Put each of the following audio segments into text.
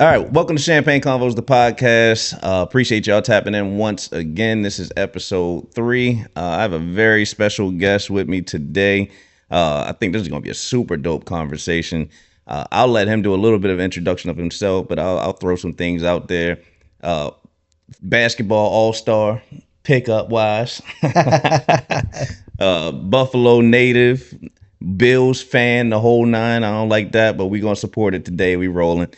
All right, welcome to Champagne Convos, the podcast. Appreciate y'all tapping in once again. This is episode 3. I have a very special guest with me today. I think this is going to be a super dope conversation. I'll let him do a little bit of introduction of himself, but I'll throw some things out there. Basketball all-star, pickup wise, Buffalo native, Bills fan, the whole nine. I don't like that, but we're going to support it today. We rolling.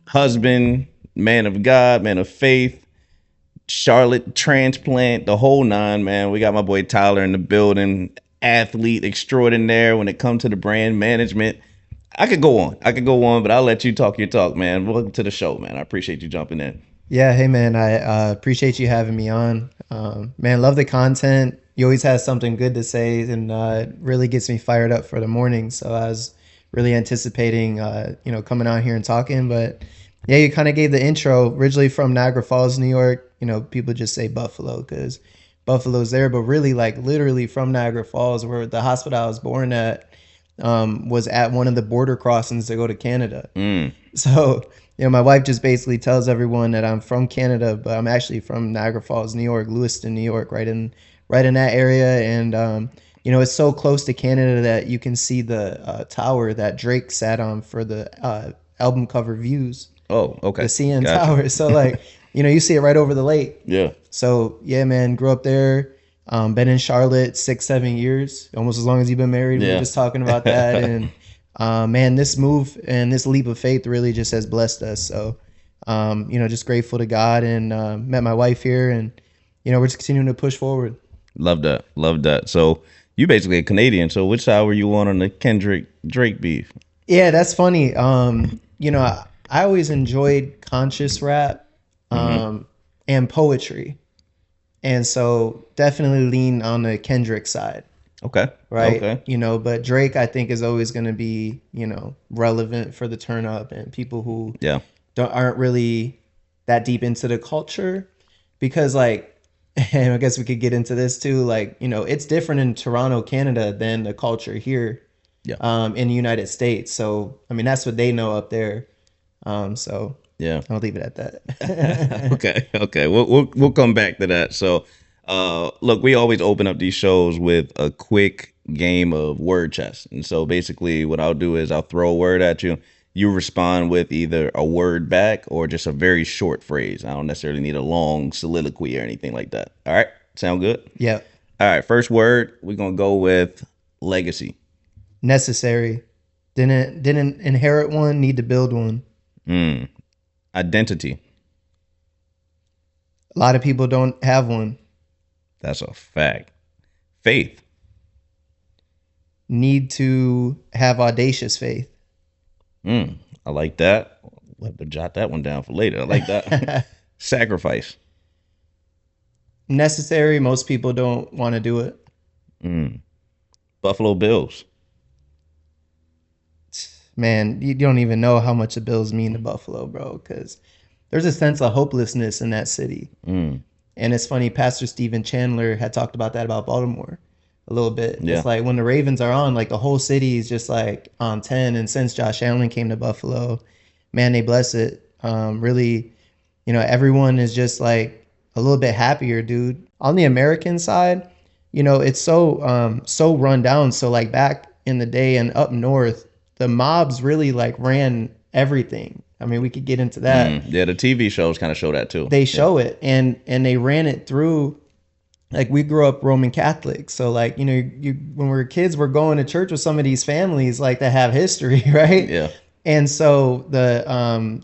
Husband, man of God, man of faith, Charlotte transplant, the whole nine, man. We got my boy Tyler in the building, athlete extraordinaire when it comes to the brand management. I could go on, but I'll let you talk your talk, man. Welcome to the show, man. I appreciate you jumping in. Yeah, hey, man. I appreciate you having me on. Man, love the content. You always have something good to say, and it really gets me fired up for the morning. So I was really anticipating, coming out here and talking. But yeah, you kind of gave the intro. Originally from Niagara Falls, New York. People just say Buffalo because Buffalo's there, but really, like, literally from Niagara Falls, where the hospital I was born at was at one of the border crossings to go to Canada. So, my wife just basically tells everyone that I'm from Canada, but I'm actually from Niagara Falls, New York, Lewiston, New York, right in that area. And it's so close to Canada that you can see the tower that Drake sat on for the album cover Views. Oh, okay. The CN Tower. So, like, you see it right over the lake. Yeah. So, yeah, man, grew up there. Been in Charlotte 6-7 years, almost as long as you've been married. Yeah. We were just talking about that. And, man, this move and this leap of faith really just has blessed us. So, just grateful to God, and met my wife here, and, we're just continuing to push forward. Love that. So you basically a Canadian. So which side were you on the Kendrick Drake beef? Yeah, that's funny. I always enjoyed conscious rap and poetry. And so definitely lean on the Kendrick side. Okay. Right. Okay. But Drake, I think, is always going to be, relevant for the turn up and people who aren't really that deep into the culture, because, like, and I guess we could get into this too. Like, it's different in Toronto, Canada than the culture here in the United States. So, I mean, that's what they know up there. So yeah, I'll leave it at that. Okay. We'll come back to that. So, look, we always open up these shows with a quick game of word chess. And so basically what I'll do is I'll throw a word at you. You respond with either a word back or just a very short phrase. I don't necessarily need a long soliloquy or anything like that. All right. Sound good? Yeah. All right. First word, we're going to go with legacy. Necessary. Didn't inherit one, need to build one. Identity. A lot of people don't have one. That's a fact. Faith. Need to have audacious faith. I like that. We'll have to jot that one down for later. I like that. Sacrifice. Necessary. Most people don't want to do it. Buffalo Bills. Man, you don't even know how much the Bills mean to Buffalo, bro, because there's a sense of hopelessness in that city. And it's funny, Pastor Stephen Chandler had talked about that about Baltimore a little bit. Yeah. It's like when the Ravens are on, like, the whole city is just like on 10. And since Josh Allen came to Buffalo, man, they bless it. Really, everyone is just like a little bit happier, dude. On the American side, it's so run down. So, like, back in the day and up north, the mobs really, like, ran everything. I mean, we could get into that. Yeah, the TV shows kind of show that too. They show it, and they ran it through. Like, we grew up Roman Catholic, so, like, when we were kids, we're going to church with some of these families, like, that have history, right? Yeah. And so the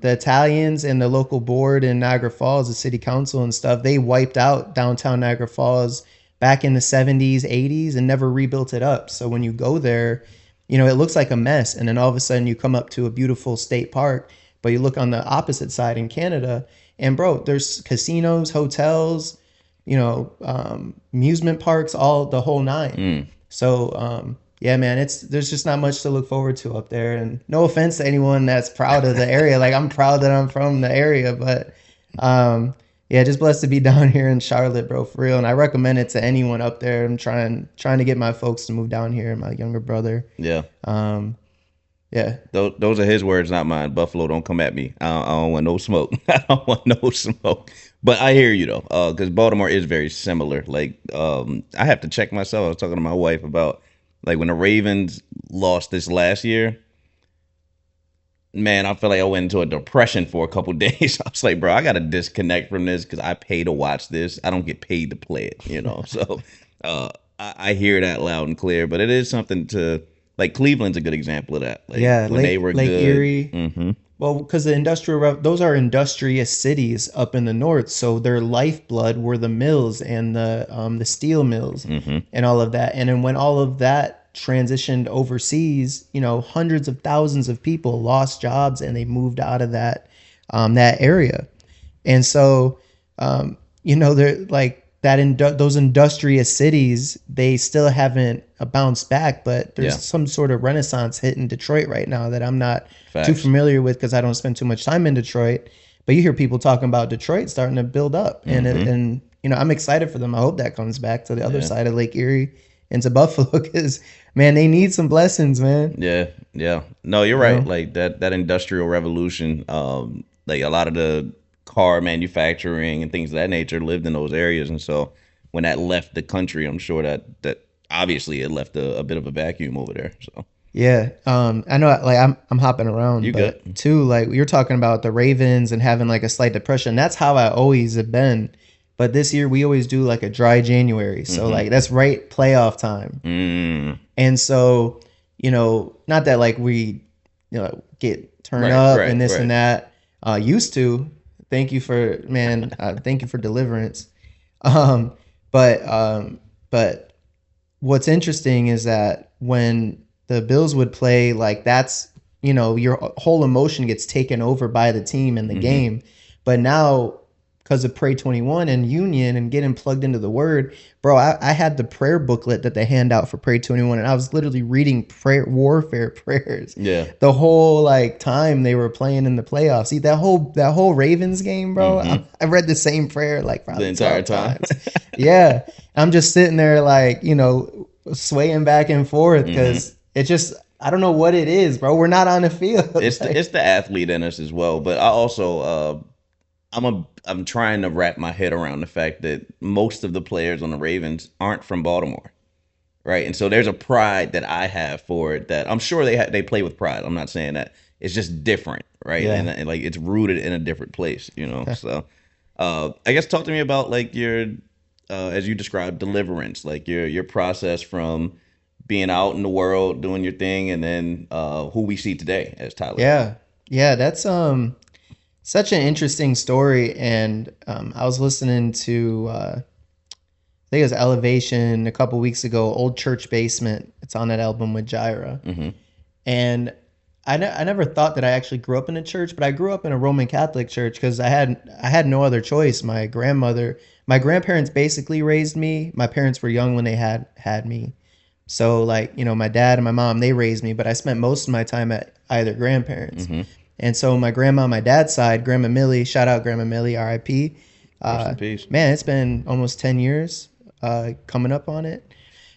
Italians and the local board in Niagara Falls, the city council and stuff, they wiped out downtown Niagara Falls back in the 70s, 80s, and never rebuilt it up. So when you go there, it looks like a mess, and then all of a sudden you come up to a beautiful state park, but you look on the opposite side in Canada, and, bro, there's casinos, hotels, amusement parks, all the whole nine. So, yeah, man, there's just not much to look forward to up there. And no offense to anyone that's proud of the area. Like, I'm proud that I'm from the area, but, yeah, just blessed to be down here in Charlotte, bro, for real. And I recommend it to anyone up there. I'm trying to get my folks to move down here, my younger brother. Yeah. Yeah. Those are his words, not mine. Buffalo, don't come at me. I don't want no smoke. I don't want no smoke. But I hear you though, because Baltimore is very similar. Like, I have to check myself. I was talking to my wife about like when the Ravens lost this last year. Man, I feel like I went into a depression for a couple days. I was like, bro, I got to disconnect from this because I pay to watch this. I don't get paid to play it, you know. So, uh, I hear that loud and clear. But it is something to like. Cleveland's a good example of that. Like Yeah, when they were Lake good. Erie. Mm-hmm. Well, because those are industrious cities up in the north, so their lifeblood were the mills and the steel mills Mm-hmm. and all of that. And then when all of that transitioned overseas, hundreds of thousands of people lost jobs and they moved out of that area. And so, they're like those industrious cities, they still haven't bounced back, but there's Yeah. some sort of renaissance hitting Detroit right now that I'm not too Facts. familiar with because I don't spend too much time in Detroit. But you hear people talking about Detroit starting to build up, and Mm-hmm. and I'm excited for them. I hope that comes back to the other Yeah. side of Lake Erie into Buffalo because man, they need some blessings, man. Yeah. Yeah. No, you're You right. know? Like that industrial revolution. Like a lot of the car manufacturing and things of that nature lived in those areas, and so when that left the country, I'm sure that obviously it left a bit of a vacuum over there. So Yeah, I know. Like I'm hopping around, you good? but too, like you're talking about the Ravens and having like a slight depression. That's how I always have been. But this year we always do like a dry January, so Mm-hmm. like that's right playoff time. Mm. And so, not that like we, get turned Right. up Right. and this Right. and that. Used to. Thank you for man. Thank you for deliverance. Um, but what's interesting is that when the Bills would play, like that's your whole emotion gets taken over by the team and the Mm-hmm. game. But now, because of Pray 21 and Union and getting plugged into the Word, bro, I had the prayer booklet that they hand out for Pray 21, and I was literally reading prayer warfare prayers Yeah. the whole like time they were playing in the playoffs. See that whole Ravens game, bro. Mm-hmm. I read the same prayer like The probably entire 12 time. times. Yeah, I'm just sitting there like swaying back and forth Mm-hmm. because it just I don't know what it is, bro. We're not on the field. It's the Like, it's the athlete in us as well, but I also I'm trying to wrap my head around the fact that most of the players on the Ravens aren't from Baltimore, right? And so there's a pride that I have for it that I'm sure they play with pride. I'm not saying that it's just different, right? yeah. And like it's rooted in a different place, you know. So I guess talk to me about like your as you described deliverance, like your process from being out in the world doing your thing, and then who we see today as Tyler. Yeah. Yeah, that's such an interesting story. And I was listening to I think it was Elevation a couple weeks ago, Old Church Basement. It's on that album with Gyra. Mm-hmm. And I never thought that I actually grew up in a church, but I grew up in a Roman Catholic church because I had no other choice. My grandparents basically raised me. My parents were young when they had me. So like, my dad and my mom, they raised me, but I spent most of my time at either grandparents. Mm-hmm. And so my grandma on my dad's side, Grandma Millie, shout out Grandma Millie, RIP. Rest in peace. Man, it's been almost 10 years coming up on it.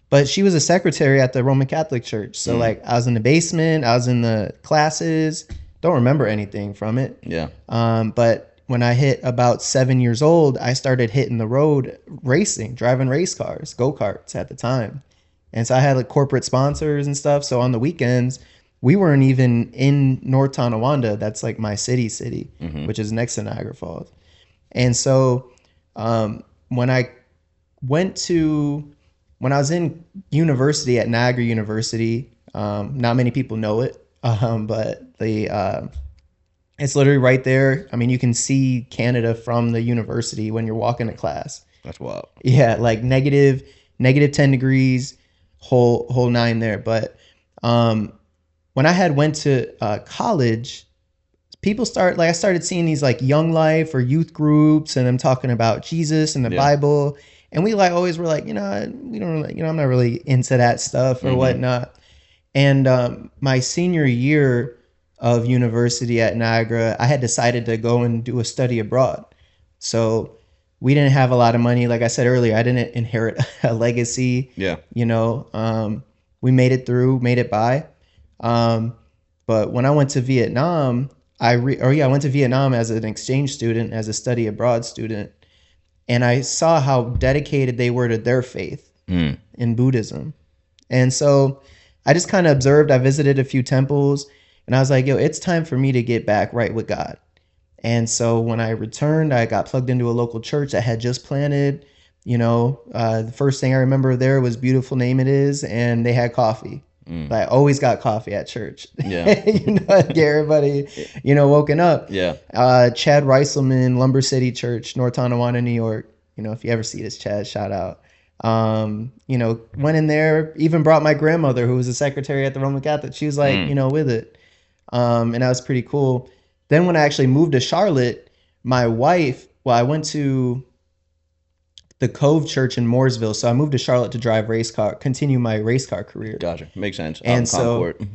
But she was a secretary at the Roman Catholic Church. So like I was in the basement, I was in the classes, don't remember anything from it. Yeah. But when I hit about 7 years old, I started hitting the road racing, driving race cars, go-karts at the time. And so I had like corporate sponsors and stuff. So on the weekends, we weren't even in North Tonawanda. That's like my city, which is next to Niagara Falls. And so when I went to, when I was in university at Niagara University, not many people know it, but it's literally right there. I mean, you can see Canada from the university when you're walking to class. That's wild. Yeah, like negative 10 degrees, whole nine there. But when I had went to college, I started seeing these like Young Life or youth groups, and I'm talking about Jesus and the Yeah. Bible, and we like always were like, we don't really, I'm not really into that stuff or whatnot. And my senior year of university at Niagara, I had decided to go and do a study abroad. So we didn't have a lot of money. Like I said earlier, I didn't inherit a legacy. Yeah. We made it through, made it by. But when I went to Vietnam, I went to Vietnam as an exchange student, as a study abroad student, and I saw how dedicated they were to their faith Mm. in Buddhism. And so I just kind of observed. I visited a few temples, and I was like, yo, it's time for me to get back right with God. And so when I returned, I got plugged into a local church that had just planted. The first thing I remember there was Beautiful Name It Is, and they had coffee. Mm. I always got coffee at church. Yeah. Get everybody, woken up. Yeah. Chad Reiselman, Lumber City Church, North Tonawanda, New York. If you ever see this, Chad, shout out. Went in there, even brought my grandmother, who was a secretary at the Roman Catholic. She was like, with it. And that was pretty cool. Then when I actually moved to Charlotte, my wife, I went to the Cove Church in Mooresville. So I moved to Charlotte to continue my race car career. Gotcha. Makes sense. Out in And so, Concord.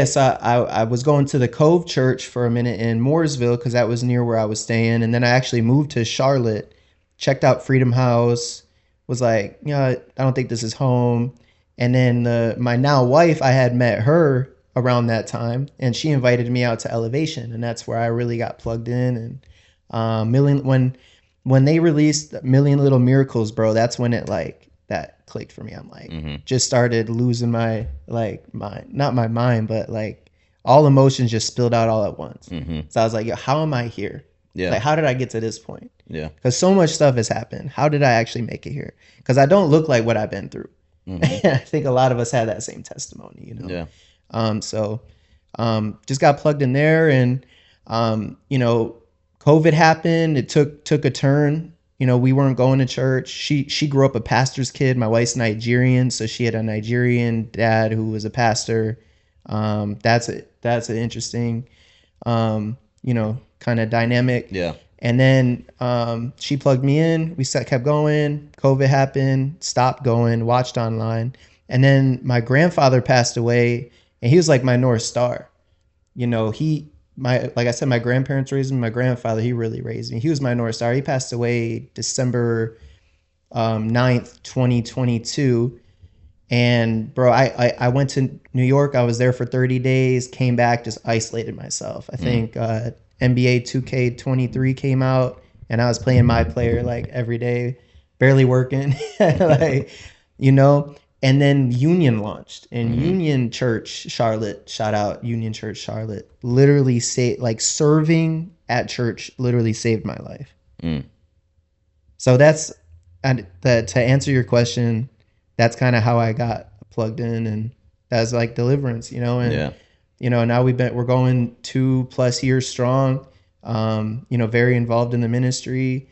so I was going to the Cove Church for a minute in Mooresville because that was near where I was staying. And then I actually moved to Charlotte, checked out Freedom House, was like, I don't think this is home. And then my now wife, I had met her around that time, and she invited me out to Elevation, and that's where I really got plugged in. And when they released Million Little Miracles, bro, that's when it that clicked for me. I'm like, just started losing my not my mind, but all emotions just spilled out all at once. So I was like, yo, how am I here? Yeah. How did I get to this point? Yeah. Because so much stuff has happened. How did I actually make it here? Because I don't look like what I've been through. I think a lot of us had that same testimony, Yeah. Just got plugged in there, and COVID happened. It took a turn. We weren't going to church. She grew up a pastor's kid. My wife's Nigerian, so she had a Nigerian dad who was a pastor. That's an interesting, kind of dynamic. Yeah. And then she plugged me in. We kept going. COVID happened. Stopped going. Watched online. And then my grandfather passed away, and he was like my North Star. Like I said, my grandparents raised me. My grandfather, he really raised me. He was my North Star. He passed away December 9th, 2022. And bro, I went to New York. I was there for 30 days, came back, just isolated myself. I think NBA 2K23 came out, and I was playing my player every day, barely working. And then Union launched, and Union Church Charlotte, shout out Union Church Charlotte, literally serving at church literally saved my life. So to answer your question, that's kind of how I got plugged in, and that's deliverance, and now we're going 2+ years strong, very involved in the ministry.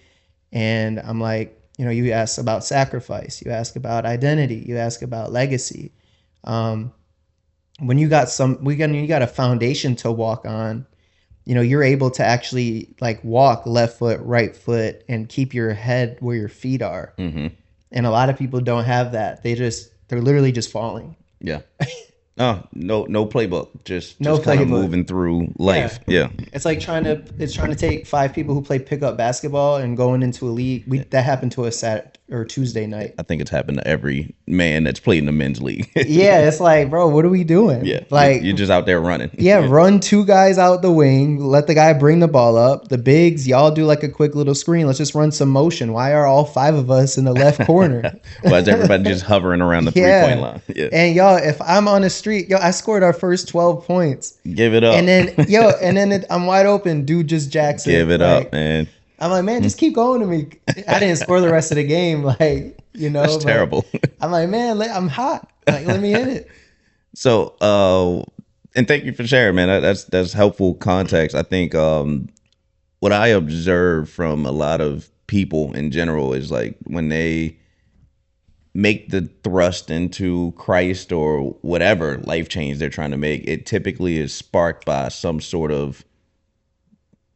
And I'm like, you ask about sacrifice, you ask about identity, you ask about legacy. When you got a foundation to walk on, you're able to actually walk left foot, right foot, and keep your head where your feet are. And a lot of people don't have that. They're literally just falling. Yeah. Oh, no playbook. Just No kind of playbook. moving through life. Yeah. It's trying to take 5 people who play pickup basketball and going into a league. That happened to us Tuesday night. I think it's happened to every man that's played in the men's league. Yeah, it's bro, what are we doing? Yeah. Like, you're just out there running. yeah, run 2 guys out the wing, let the guy bring the ball up. The bigs, y'all do a quick little screen. Let's just run some motion. Why are all 5 of us in the left corner? Why is everybody just hovering around the 3-point line? Yeah. And y'all, if I'm on the street, I scored our first 12 points. Give it up. And then, I'm wide open. Dude just jacks it. Give it up, man. I'm like, man, just keep going to me. I didn't score the rest of the game. That's terrible. I'm like, man, I'm hot. Let me in it. So, and thank you for sharing, man. That's helpful context. I think what I observe from a lot of people in general is when they make the thrust into Christ or whatever life change they're trying to make, it typically is sparked by some sort of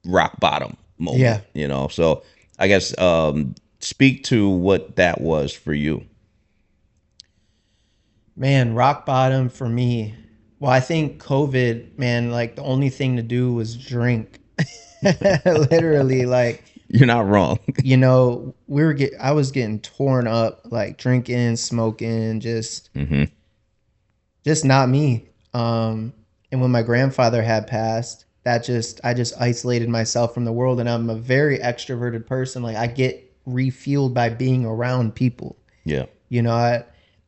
rock bottom moment. Yeah. So I guess speak to what that was for you. Man, rock bottom for me. Well, I think COVID, man, the only thing to do was drink. Literally, you're not wrong. I was getting torn up, drinking, smoking, just not me. And when my grandfather had passed, I just isolated myself from the world. And I'm a very extroverted person. Like I get refueled by being around people, Yeah. you know.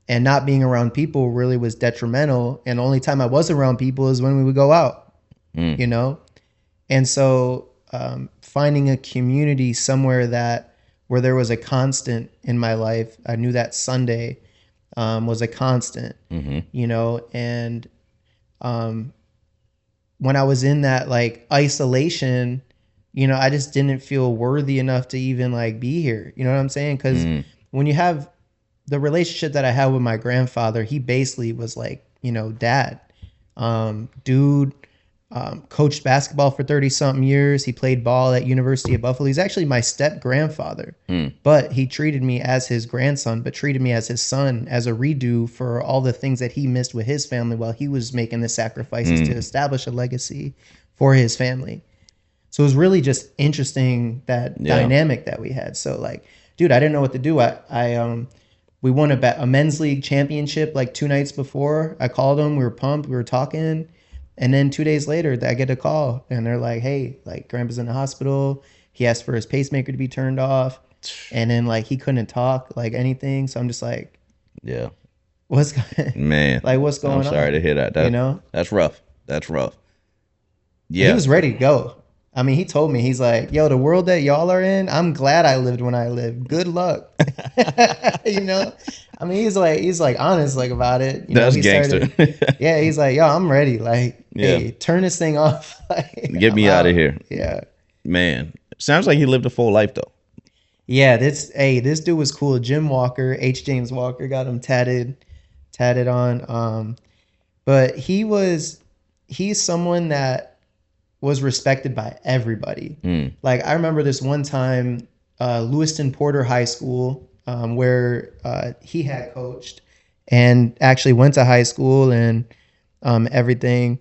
And not being around people really was detrimental. And the only time I was around people is when we would go out, Mm. you know. And so finding a community somewhere that where there was a constant in my life, I knew that Sunday was a constant, Mm-hmm. you know. And um, when I was in that like isolation, you know, I just didn't feel worthy enough to even like be here. You know what I'm saying? Because Mm. when you have the relationship that I had with my grandfather, he basically was like, you know, dad. Dude coached basketball for 30 something years. He played ball at University of Buffalo. He's actually my step grandfather, Mm. but he treated me as his grandson, but treated me as his son as a redo for all the things that he missed with his family while he was making the sacrifices to Mm. establish a legacy for his family. So it was really just interesting that Yeah. dynamic that we had. So like, dude, I didn't know what to do. We won a men's league championship like 2 nights before. I called them. We were pumped. We were talking. And then 2 days later, I get a call and they're like, hey, like Grandpa's in the hospital. He asked for his pacemaker to be turned off. And then like he couldn't talk like anything. So I'm just like, Yeah. what's Man. like what's I'm going sorry on? to hear that. You know? That's rough. That's rough. He Yeah. was ready to go. I mean, he told me, he's like, yo, the world that y'all are in, I'm glad I lived when I lived. Good luck. You know? I mean, he's like honest like about it. You know, That's he gangster. started, yeah, he's like, yo, I'm ready. Like, Yeah. hey, turn this thing off. Like, Get I'm me out of out. here. Yeah. Man. Sounds like he lived a full life though. Yeah, this dude was cool. Jim Walker, H. James Walker, got him tatted on. But he's someone that was respected by everybody. Mm. Like I remember this one time, Lewiston Porter High School, where he had coached and actually went to high school and everything.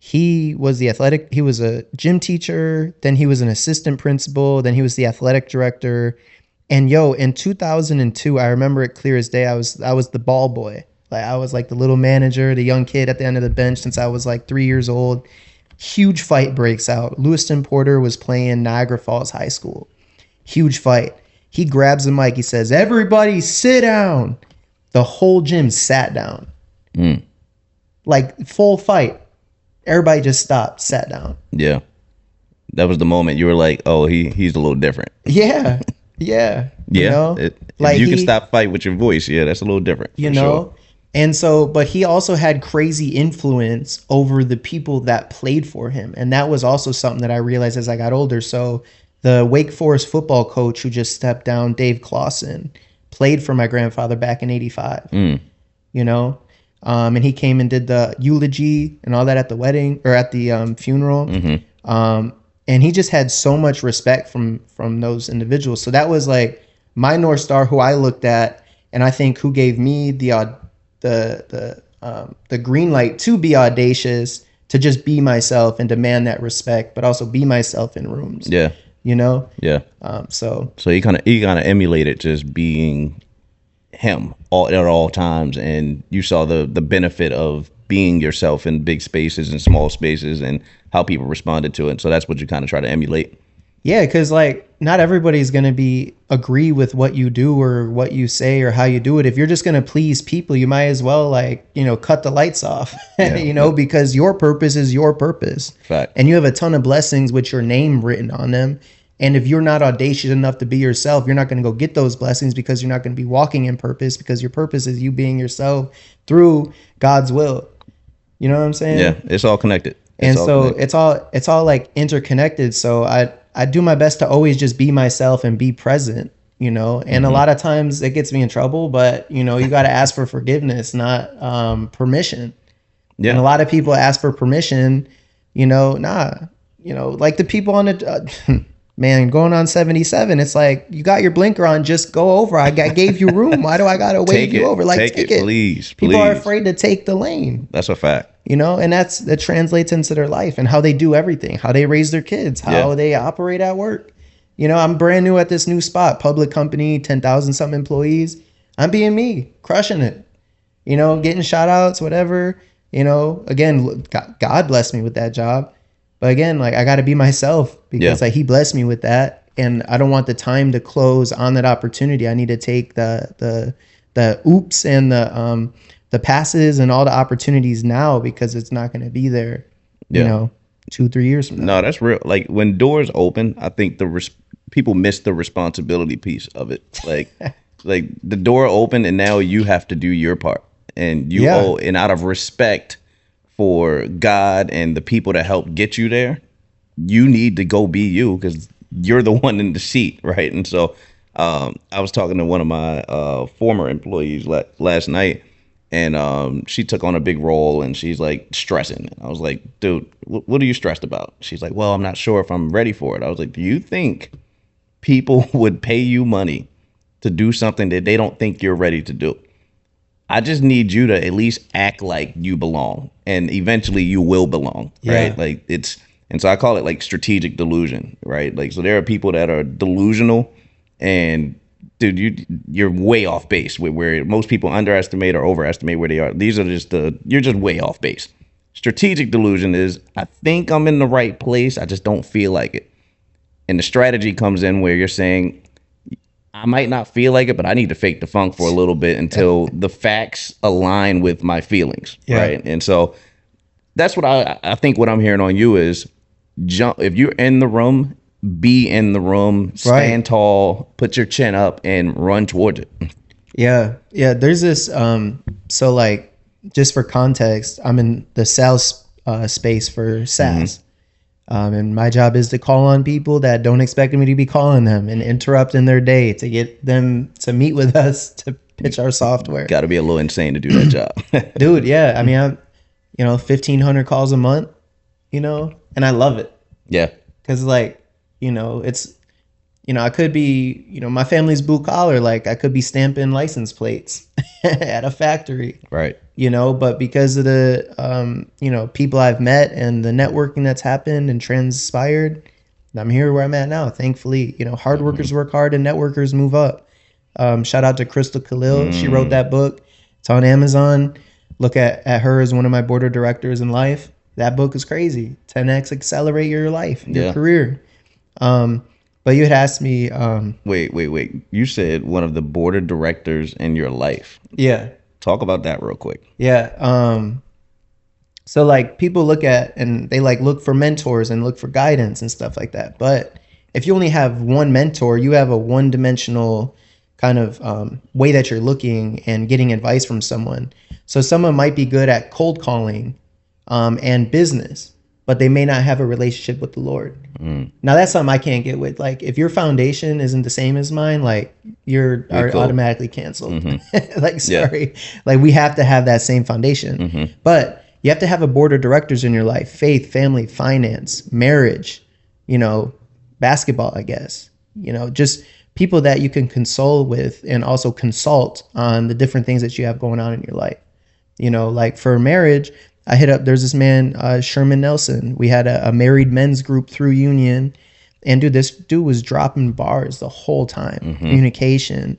He was he was a gym teacher, then he was an assistant principal, then he was the athletic director. And yo, in 2002, I remember it clear as day. I was the ball boy. Like I was like the little manager, the young kid at the end of the bench since I was like 3 years old. Huge fight breaks out. Lewiston Porter was playing Niagara Falls High School. Huge fight. He grabs the mic. He says, "Everybody sit down." The whole gym sat down. Mm. Like full fight. Everybody just stopped, sat down. Yeah. That was the moment you were like, oh, he's a little different. Yeah. Yeah. Yeah. You know? If Like you can he, stop fight with your voice, yeah, that's a little different. you For know? sure. And so, but he also had crazy influence over the people that played for him. And that was also something that I realized as I got older. So the Wake Forest football coach who just stepped down, Dave Clawson, played for my grandfather back in 85, Mm. you know? And he came and did the eulogy and all that at the wedding or at the funeral. Mm-hmm. And he just had so much respect from those individuals. So that was like my North Star, who I looked at, and I think who gave me the green light to be audacious, to just be myself and demand that respect, but also be myself in rooms. Yeah. You know. Yeah. So So he kind of emulated just being him all at all times, and you saw the benefit of being yourself in big spaces and small spaces and how people responded to it. So that's what you kind of try to emulate. yeah, because like not everybody's gonna agree with what you do or what you say or how you do it. If you're just gonna please people, you might as well like cut the lights off, Yeah. because your purpose is your purpose, Fact. and you have a ton of blessings with your name written on them. And if you're not audacious enough to be yourself, you're not going to go get those blessings because you're not going to be walking in purpose, because your purpose is you being yourself through God's will. You know what I'm saying? Yeah, it's all connected. And all so connected. it's all like interconnected. So I do my best to always just be myself and be present, and a lot of times it gets me in trouble, but you got to ask for forgiveness, not permission. Yeah. And a lot of people ask for permission, like the people on the, man, going on 77, it's like, you got your blinker on, just go over. I gave you room. Why do I got to wave you over? Like, take it, please. People are please. afraid to take the lane. That's a fact. And that translates into their life and how they do everything, how they raise their kids, how they operate at work. I'm brand new at this new spot, public company, 10,000 something employees. I'm being me, crushing it, getting shout outs, whatever. You know, again, God blessed me with that job. But again, like I got to be myself Yeah. because like he blessed me with that, and I don't want the time to close on that opportunity. I need to take the oops and the passes and all the opportunities now because it's not going to be there, you Yeah. know, 2 3 years from now. No, that's real. Like when doors open, I think people miss the responsibility piece of it. Like the door opened, and now you have to do your part, and you Yeah, owe. And out of respect for God and the people that helped get you there, you need to go be you because you're the one in the seat, right? And so, I was talking to one of my former employees last night, and she took on a big role, and she's like stressing. I was like, dude, what are you stressed about? She's like, well, I'm not sure if I'm ready for it. I was like, do you think people would pay you money to do something that they don't think you're ready to do? I just need you to at least act like you belong, and eventually you will belong, right? yeah, Like it's, and so I call it like strategic delusion, right? Like, so there are people that are delusional, and dude, you're way off base with where most people underestimate or overestimate where they are. These are just you're just way off base. Strategic delusion is, I think I'm in the right place, I just don't feel like it. And the strategy comes in where you're saying, I might not feel like it, but I need to fake the funk for a little bit until the facts align with my feelings, yeah, right? And so that's what I think. What I'm hearing on you is, jump. If you're in the room, be in the room, right. stand tall, put your chin up, and run towards it. Yeah, yeah. There's this. So like, just for context, I'm in the sales space for SaaS. And my job is to call on people that don't expect me to be calling them and interrupting their day to get them to meet with us to pitch our software. Got to be a little insane to do that job. Dude, yeah. I mean, I'm, 1,500 calls a month, and I love it Yeah, because, like, it's, I could be, my family's blue collar. Like, I could be stamping license plates at a factory, right. but because of the people I've met and the networking that's happened and transpired, I'm here where I'm at now, thankfully. Hard workers work hard and networkers move up. Shout out to Crystal Khalil. She wrote that book. It's on Amazon. Look at her as one of my board of directors in life. That book is crazy. 10x accelerate your life, your Yeah. career. But you had asked me, Wait. You said one of the board of directors in your life. yeah, Talk about that real quick. yeah. So like people look at and they like look for mentors and look for guidance and stuff like that. But if you only have one mentor, you have a one-dimensional kind of way that you're looking and getting advice from someone. So someone might be good at cold calling and business, but they may not have a relationship with the Lord. Now that's something I can't get with. Like if your foundation isn't the same as mine, like you're are cool. automatically canceled. Like sorry, like we have to have that same foundation. But you have to have a board of directors in your life: faith, family, finance, marriage, basketball, I guess. Just people that you can console with and also consult on the different things that you have going on in your life. Like for marriage, I hit up, there's this man, Sherman Nelson. We had a married men's group through Union. And dude, this dude was dropping bars the whole time. Communication,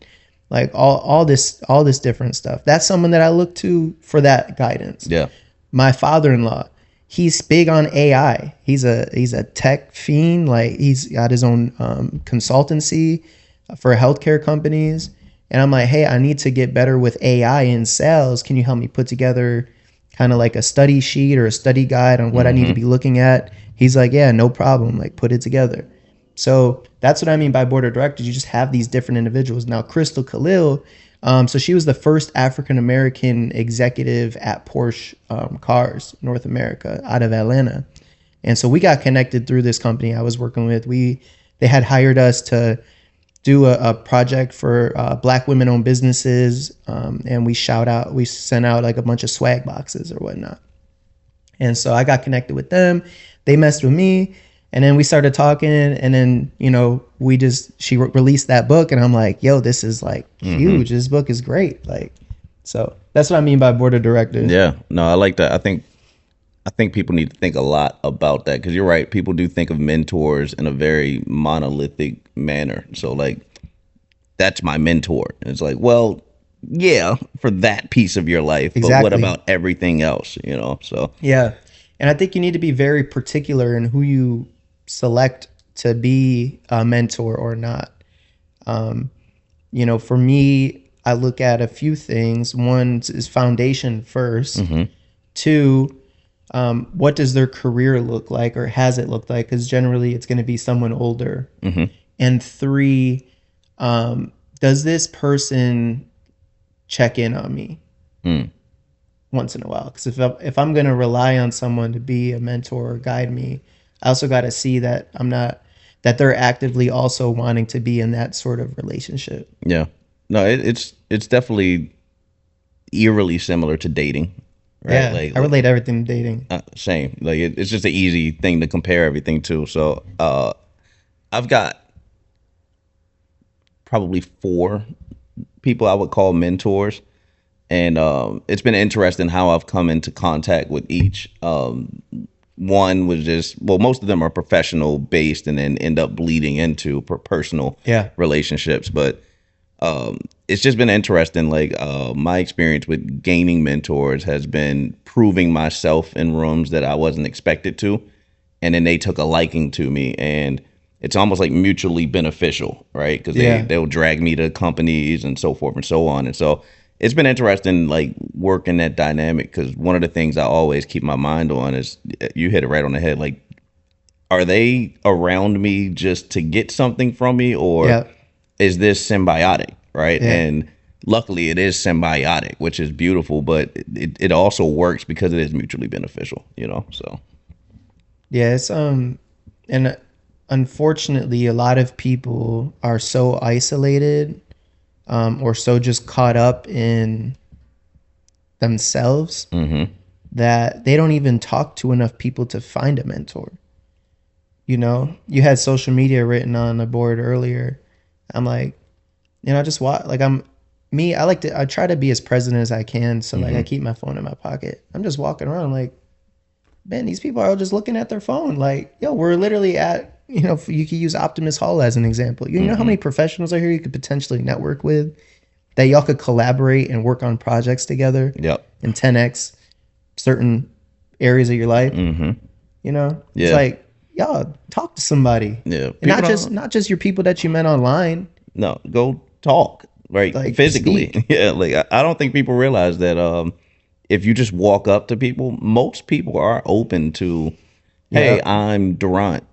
like all this different stuff. That's someone that I look to for that guidance. Yeah. My father-in-law, he's big on AI. He's a tech fiend. Like he's got his own consultancy for healthcare companies. And I'm like, hey, I need to get better with AI in sales. Can you help me put together kind of like a study sheet or a study guide on what I need to be looking at? He's like, yeah, no problem. Like put it together. So that's what I mean by board of directors. You just have these different individuals. Now, Crystal Khalil, so she was the first African-American executive at Porsche Cars, North America, out of Atlanta. And so we got connected through this company I was working with. They had hired us to do a project for Black women-owned businesses, and we sent out like a bunch of swag boxes or whatnot. And so I got connected with them. They messed with me, and then we started talking. And then she released that book, and I'm like, yo, this is like huge. This book is great. Like, so that's what I mean by board of directors. Yeah. No, I like that. I think people need to think a lot about that because you're right. People do think of mentors in a very monolithic manner. So like, that's my mentor. And it's like, well, yeah, for that piece of your life, but what Exactly. about everything else, So, Yeah. And I think you need to be very particular in who you select to be a mentor or not. Um, for me, I look at a few things. One is foundation first. hmm Two, what does their career look like or has it looked like? Because generally it's going to be someone older. hmm And three, does this person check in on me mm, once in a while? Because if I'm going to rely on someone to be a mentor or guide me, I also got to see that I'm not, that they're actively also wanting to be in that sort of relationship. yeah. No, it's definitely eerily similar to dating, right? Yeah, Like, I relate everything to dating. same. Like, it's just an easy thing to compare everything to. So, I've got probably four people I would call mentors, and it's been interesting how I've come into contact with each. One was just, well, most of them are professional based, and then end up bleeding into personal Yeah. relationships. But it's just been interesting. Like, my experience with gaining mentors has been proving myself in rooms that I wasn't expected to, and then they took a liking to me, and it's almost like mutually beneficial, right? Because Yeah. they'll drag me to companies and so forth and so on. And so it's been interesting, like, working that dynamic, because one of the things I always keep my mind on is, you hit it right on the head. Like, are they around me just to get something from me, or Yeah. is this symbiotic, right? Yeah. And luckily it is symbiotic, which is beautiful, but it also works because it is mutually beneficial, So, Yeah. And unfortunately, a lot of people are so isolated, or so just caught up in themselves mm-hmm, that they don't even talk to enough people to find a mentor. You had social media written on the board earlier. I'm like, I just watch, like, I try to be as present as I can. So, like, I mm-hmm, keep my phone in my pocket. I'm just walking around like, man, these people are all just looking at their phone. Like, yo, we're literally at, you could use Optimus Hall as an example. You know how mm-hmm. many professionals are here you could potentially network with, that y'all could collaborate and work on projects together Yep. and 10x certain areas of your life. Mm-hmm. It's Yeah. like, y'all talk to somebody, Yeah. and People not just don't. not just your people that you met online. No, go talk, right? Like, Physically. speak. Yeah. Like, I don't think people realize that, if you just walk up to people, most people are open to, hey, Yeah, I'm Durant.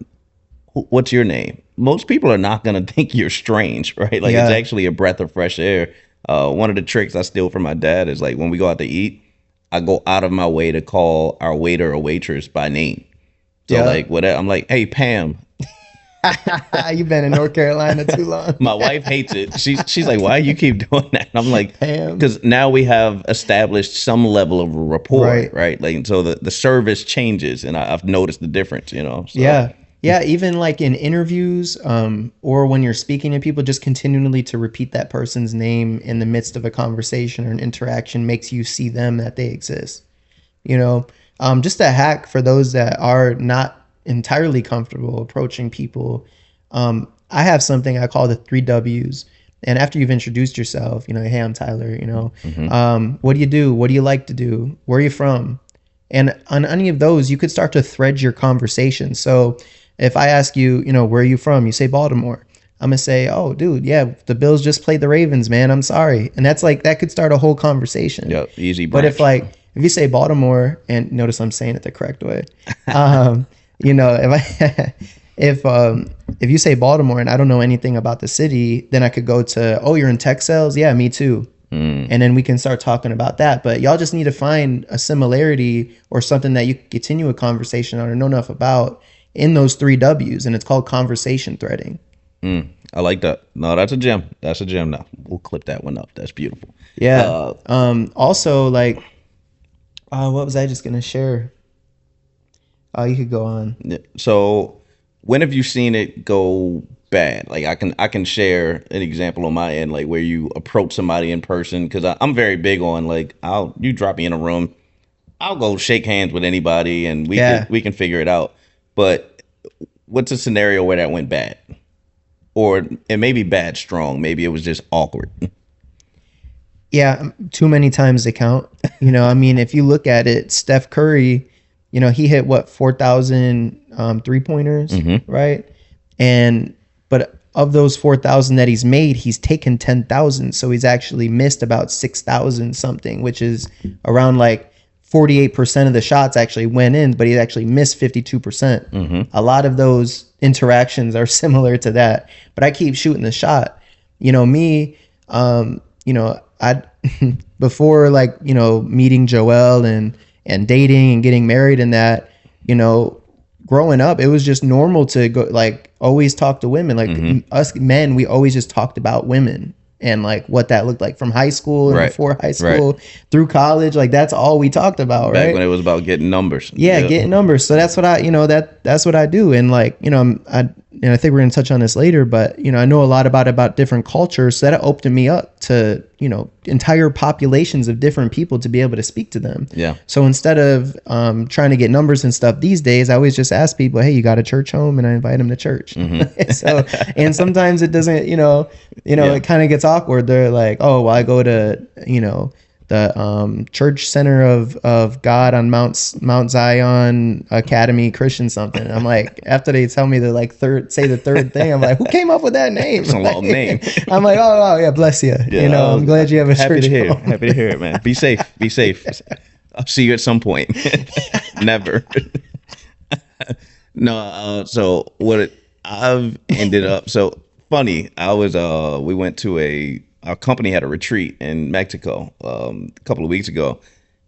What's your name? Most people are not going to think you're strange, right? Like, it's yeah, actually a breath of fresh air. One of the tricks I steal from my dad is, like, when we go out to eat, I go out of my way to call our waiter or waitress by name. So, yeah. like, whatever, I'm like, hey, Pam. You've been in North Carolina too long. My wife hates it. She's like, why you keep doing that? And I'm like, Pam. because now we have established some level of rapport, Right. right? Like, so the service changes, and I've noticed the difference, So, Yeah. Yeah. Even like in interviews, or when you're speaking to people, just continually to repeat that person's name in the midst of a conversation or an interaction makes you see them, that they exist. You know, just a hack for those that are not entirely comfortable approaching people. I have something I call the 3 W's. And after you've introduced yourself, hey, I'm Tyler, hmm what do you do? What do you like to do? Where are you from? And on any of those, you could start to thread your conversation. So if I ask you, where are you from? You say Baltimore. I'm gonna say, oh, dude, yeah, the Bills just played the Ravens, man. I'm sorry, and that's like that could start a whole conversation. yep, easy But if branch. if you say Baltimore, and notice I'm saying it the correct way, um, if I if you say Baltimore and I don't know anything about the city, then I could go to, oh, you're in tech sales, yeah, me too, Mm, and then we can start talking about that. But y'all just need to find a similarity or something that you can continue a conversation on or know enough about in those 3 W's, and it's called conversation threading. I like that. No, that's a gem. That's a gem. Now we'll clip that one up. That's beautiful. Yeah. Uh, Also, like, what was I just gonna share? You could go on. so when have you seen it go bad? Like, I can share an example on my end, like where you approach somebody in person, because I'm very big on, like, you drop me in a room, I'll go shake hands with anybody, and we can Yeah. we can figure it out. But what's a scenario where that went bad, or it may be bad strong? Maybe it was just awkward. Yeah, too many times to count. I mean, if you look at it, Steph Curry, he hit what 4,000 3 pointers, Hmm. right? And but of those 4,000 that he's made, he's taken 10,000, so he's actually missed about 6,000 something, which is around like 48% of the shots actually went in, but he actually missed 52%. Hmm. A lot of those interactions are similar to that, but I keep shooting the shot. Me, I before like meeting Joelle and dating and getting married and that, you know, growing up, it was just normal to go like always talk to women. Like Hmm. us men, we always just talked about women and like what that looked like from high school and Right. before high Right. school through college. Like that's all we talked about, Back when right? it was about getting numbers. Yeah, Yeah. getting numbers. So that's what that's what I do. And like, and I think we're gonna touch on this later, but I know a lot about different cultures. So that opened me up to, entire populations of different people to be able to speak to them. Yeah. So instead of trying to get numbers and stuff these days, I always just ask people, hey, you got a church home? And I invite them to church. Hmm. So, and sometimes it doesn't, Yeah. it kind of gets awkward. They're like, oh, well, I go to, the Church Center of God on Mount Zion Academy Christian something. I'm like, after they tell me the like say the third thing, I'm like, who came up with that name? It's a long name. I'm like, oh yeah, bless you. Yeah. I'm glad you have a happy church to hear. home. Happy to hear it, man. Be safe. Be safe. I'll see you at some point. Never. No. So I've ended up. So funny. We went to our company had a retreat in Mexico a couple of weeks ago,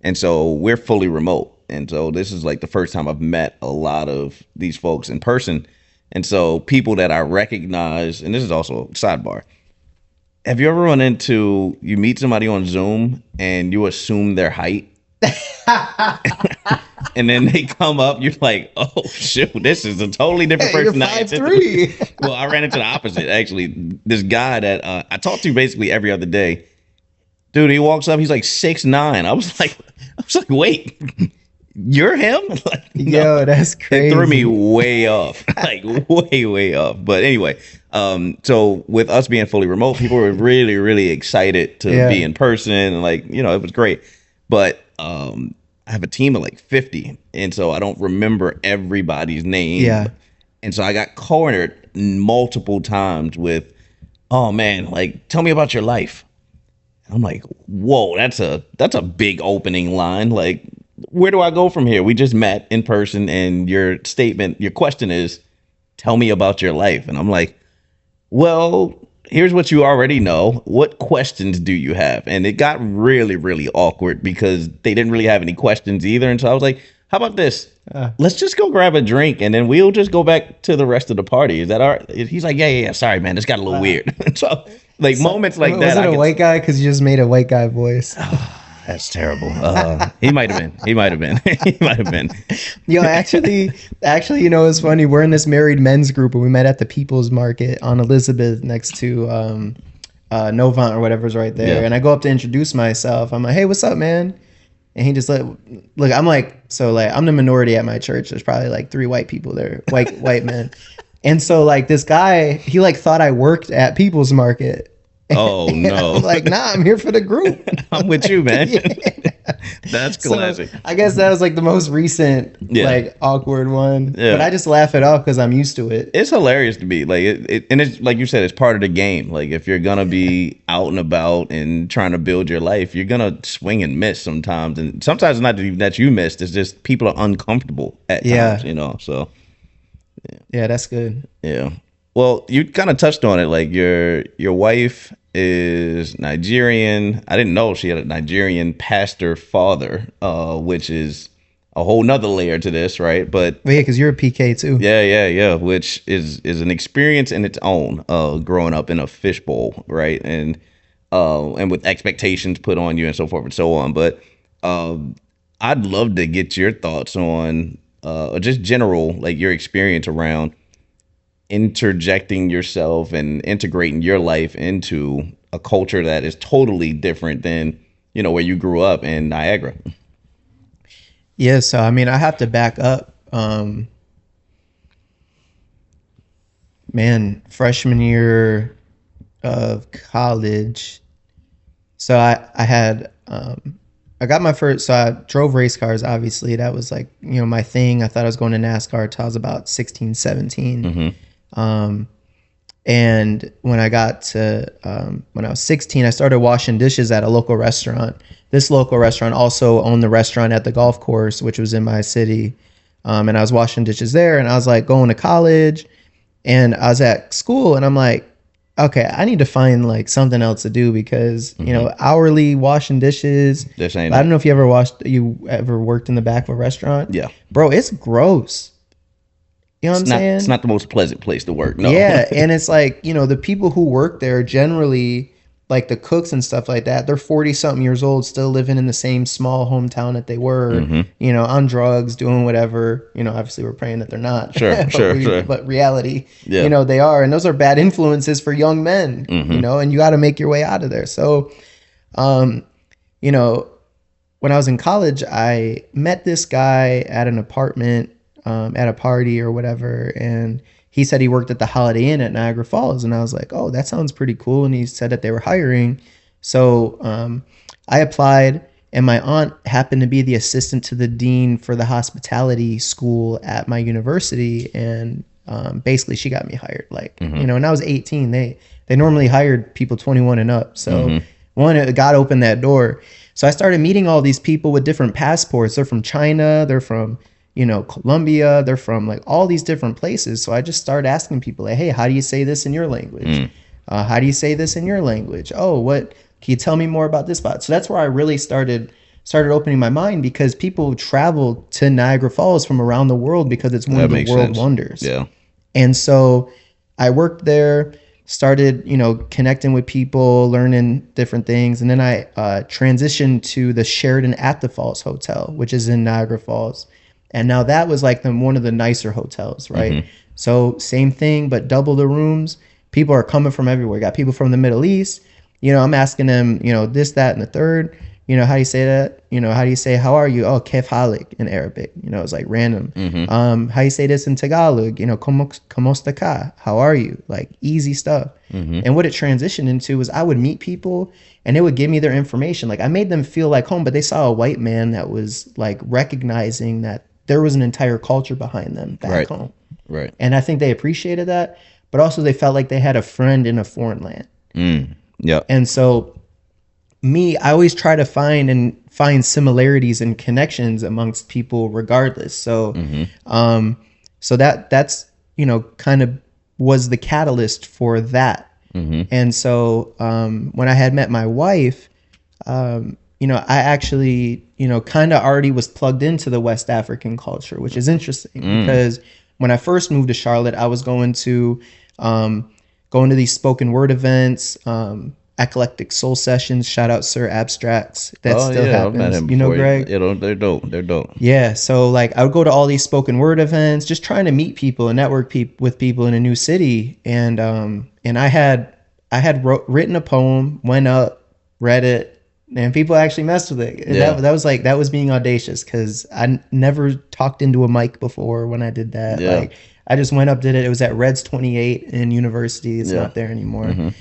and so we're fully remote. And so this is like the first time I've met a lot of these folks in person. And so people that I recognize, and this is also a sidebar. Have you ever run into you meet somebody on Zoom and you assume their height, and then they come up, you're like, oh shoot, this is a totally different Hey, you're person. 5'3". Well, I ran into the opposite actually. This guy that I talk to basically every other day, dude. He walks up, he's like 6'9". I was like, wait, you're him? Like, no. Yo, that's It threw me crazy. way off, like way off. But anyway, so with us being fully remote, people were really, really excited to be Yeah, in person, and like it was great. But I have a team of like 50, and so I don't remember everybody's name, yeah. and so I got cornered multiple times with, "Oh man, like tell me about your life." I'm like, whoa, that's a big opening line. Like, where do I go from here? We just met in person, and your question is, tell me about your life. And I'm like, well, here's what you already know. What questions do you have? And it got really, really awkward because they didn't really have any questions either. And so I was like, how about this? Uh, Let's just go grab a drink and then we'll just go back to the rest of the party. Is that all right? He's like, yeah. Sorry, man. This got a little weird. So, like, moments like was that, it I a can. white guy? Because you just made a white guy voice. That's terrible. He might have been. He might have been. He might have been. Yo, actually, it's funny. We're in this married men's group, and we met at the People's Market on Elizabeth next to Novant or whatever's right there. Yeah. And I go up to introduce myself. I'm like, "Hey, what's up, man?" And he just look. I'm like, so like, I'm the minority at my church. There's probably like 3 white people there, white men. And so like this guy, he like thought I worked at People's Market. Oh And no. I'm like, nah, I'm here for the group. I'm with you, man. Yeah. That's So classic. I guess that was like the most recent, Yeah. like awkward one. Yeah. But I just laugh it off because I'm used to it. It's hilarious to me. Like and it's like you said, it's part of the game. Like if you're gonna be out and about and trying to build your life, you're gonna swing and miss sometimes. And sometimes it's not even that you missed. It's just people are uncomfortable at Yeah. times. So Yeah, that's good. yeah. Well, you kind of touched on it. Like your wife is Nigerian. I didn't know she had a Nigerian pastor father, which is a whole nother layer to this, right? But But yeah, because you're a PK too. yeah, which is an experience in its own, growing up in a fishbowl, right? And with expectations put on you and so forth and so on. But I'd love to get your thoughts on just general, like your experience around interjecting yourself and integrating your life into a culture that is totally different than where you grew up in Niagara. Yeah, so I mean, I have to back up. Man, freshman year of college. So I had I got my first. So I drove race cars. Obviously, that was like my thing. I thought I was going to NASCAR till I was about 16, 17. Mm-hmm. Um, and when I was 16, I started washing dishes at a local restaurant. This local restaurant also owned the restaurant at the golf course, which was in my city. And I was washing dishes there, and I was like going to college, and I was at school, and I'm like, okay, I need to find like something else to do because hourly washing dishes. This ain't I don't it. know if you ever worked in the back of a restaurant. Yeah. Bro, it's gross. You know what I'm It's saying? not the most pleasant place to work. No. Yeah, and it's like, the people who work there generally, like the cooks and stuff like that, they're 40 something years old, still living in the same small hometown that they were, on drugs, doing whatever. Obviously we're praying that they're not. Sure, sure. But reality, Yeah. they are. And those are bad influences for young men, and you got to make your way out of there. So, um, you know, when I was in college, I met this guy at an apartment, at a party or whatever, and he said he worked at the Holiday Inn at Niagara Falls, and I was like, "Oh, that sounds pretty cool." And he said that they were hiring, so I applied, and my aunt happened to be the assistant to the dean for the hospitality school at my university, and basically she got me hired. Like, and I was 18. They normally hired people 21 and up, so one, it got open that door. So I started meeting all these people with different passports. They're from China, they're from Colombia, they're from like all these different places. So I just started asking people like, hey, how do you say this in your language? How do you say this in your language? Oh, what can you tell me more about this spot? So that's where I really started opening my mind, because people travel to Niagara Falls from around the world because it's one That of the makes world sense. wonders. Yeah. And so I worked there, started, connecting with people, learning different things. And then I transitioned to the Sheraton at the Falls Hotel, which is in Niagara Falls. And now that was like one of the nicer hotels, right? So same thing, but double the rooms. People are coming from everywhere. Got people from the Middle East. I'm asking them, this, that, and the third. How do you say that? How do you say, how are you? Oh, kef halik in Arabic. It's like random. How you say this in Tagalog? Como está ka? How are you? Like easy stuff. And what it transitioned into was I would meet people and they would give me their information. Like I made them feel like home, but they saw a white man that was like recognizing that there was an entire culture behind them back home. Right. And I think they appreciated that, but also they felt like they had a friend in a foreign land. Yeah. And so I always try to find similarities and connections amongst people regardless. So, so that's, kind of was the catalyst for that. And so, when I had met my wife, I actually, kind of already was plugged into the West African culture, which is interesting because when I first moved to Charlotte, I was going to these spoken word events, eclectic soul sessions. Shout out Sir Abstracts. That still I've met happens. him You know, before. Greg? They're dope. They're dope. Yeah. So like I would go to all these spoken word events, just trying to meet people and network with people in a new city. And I had written a poem, went up, read it, and people actually messed with it. And that was being audacious because I never talked into a mic before when I did that. Yeah. Like I just went up, did it. It was at Reds 28 in University. It's not there anymore.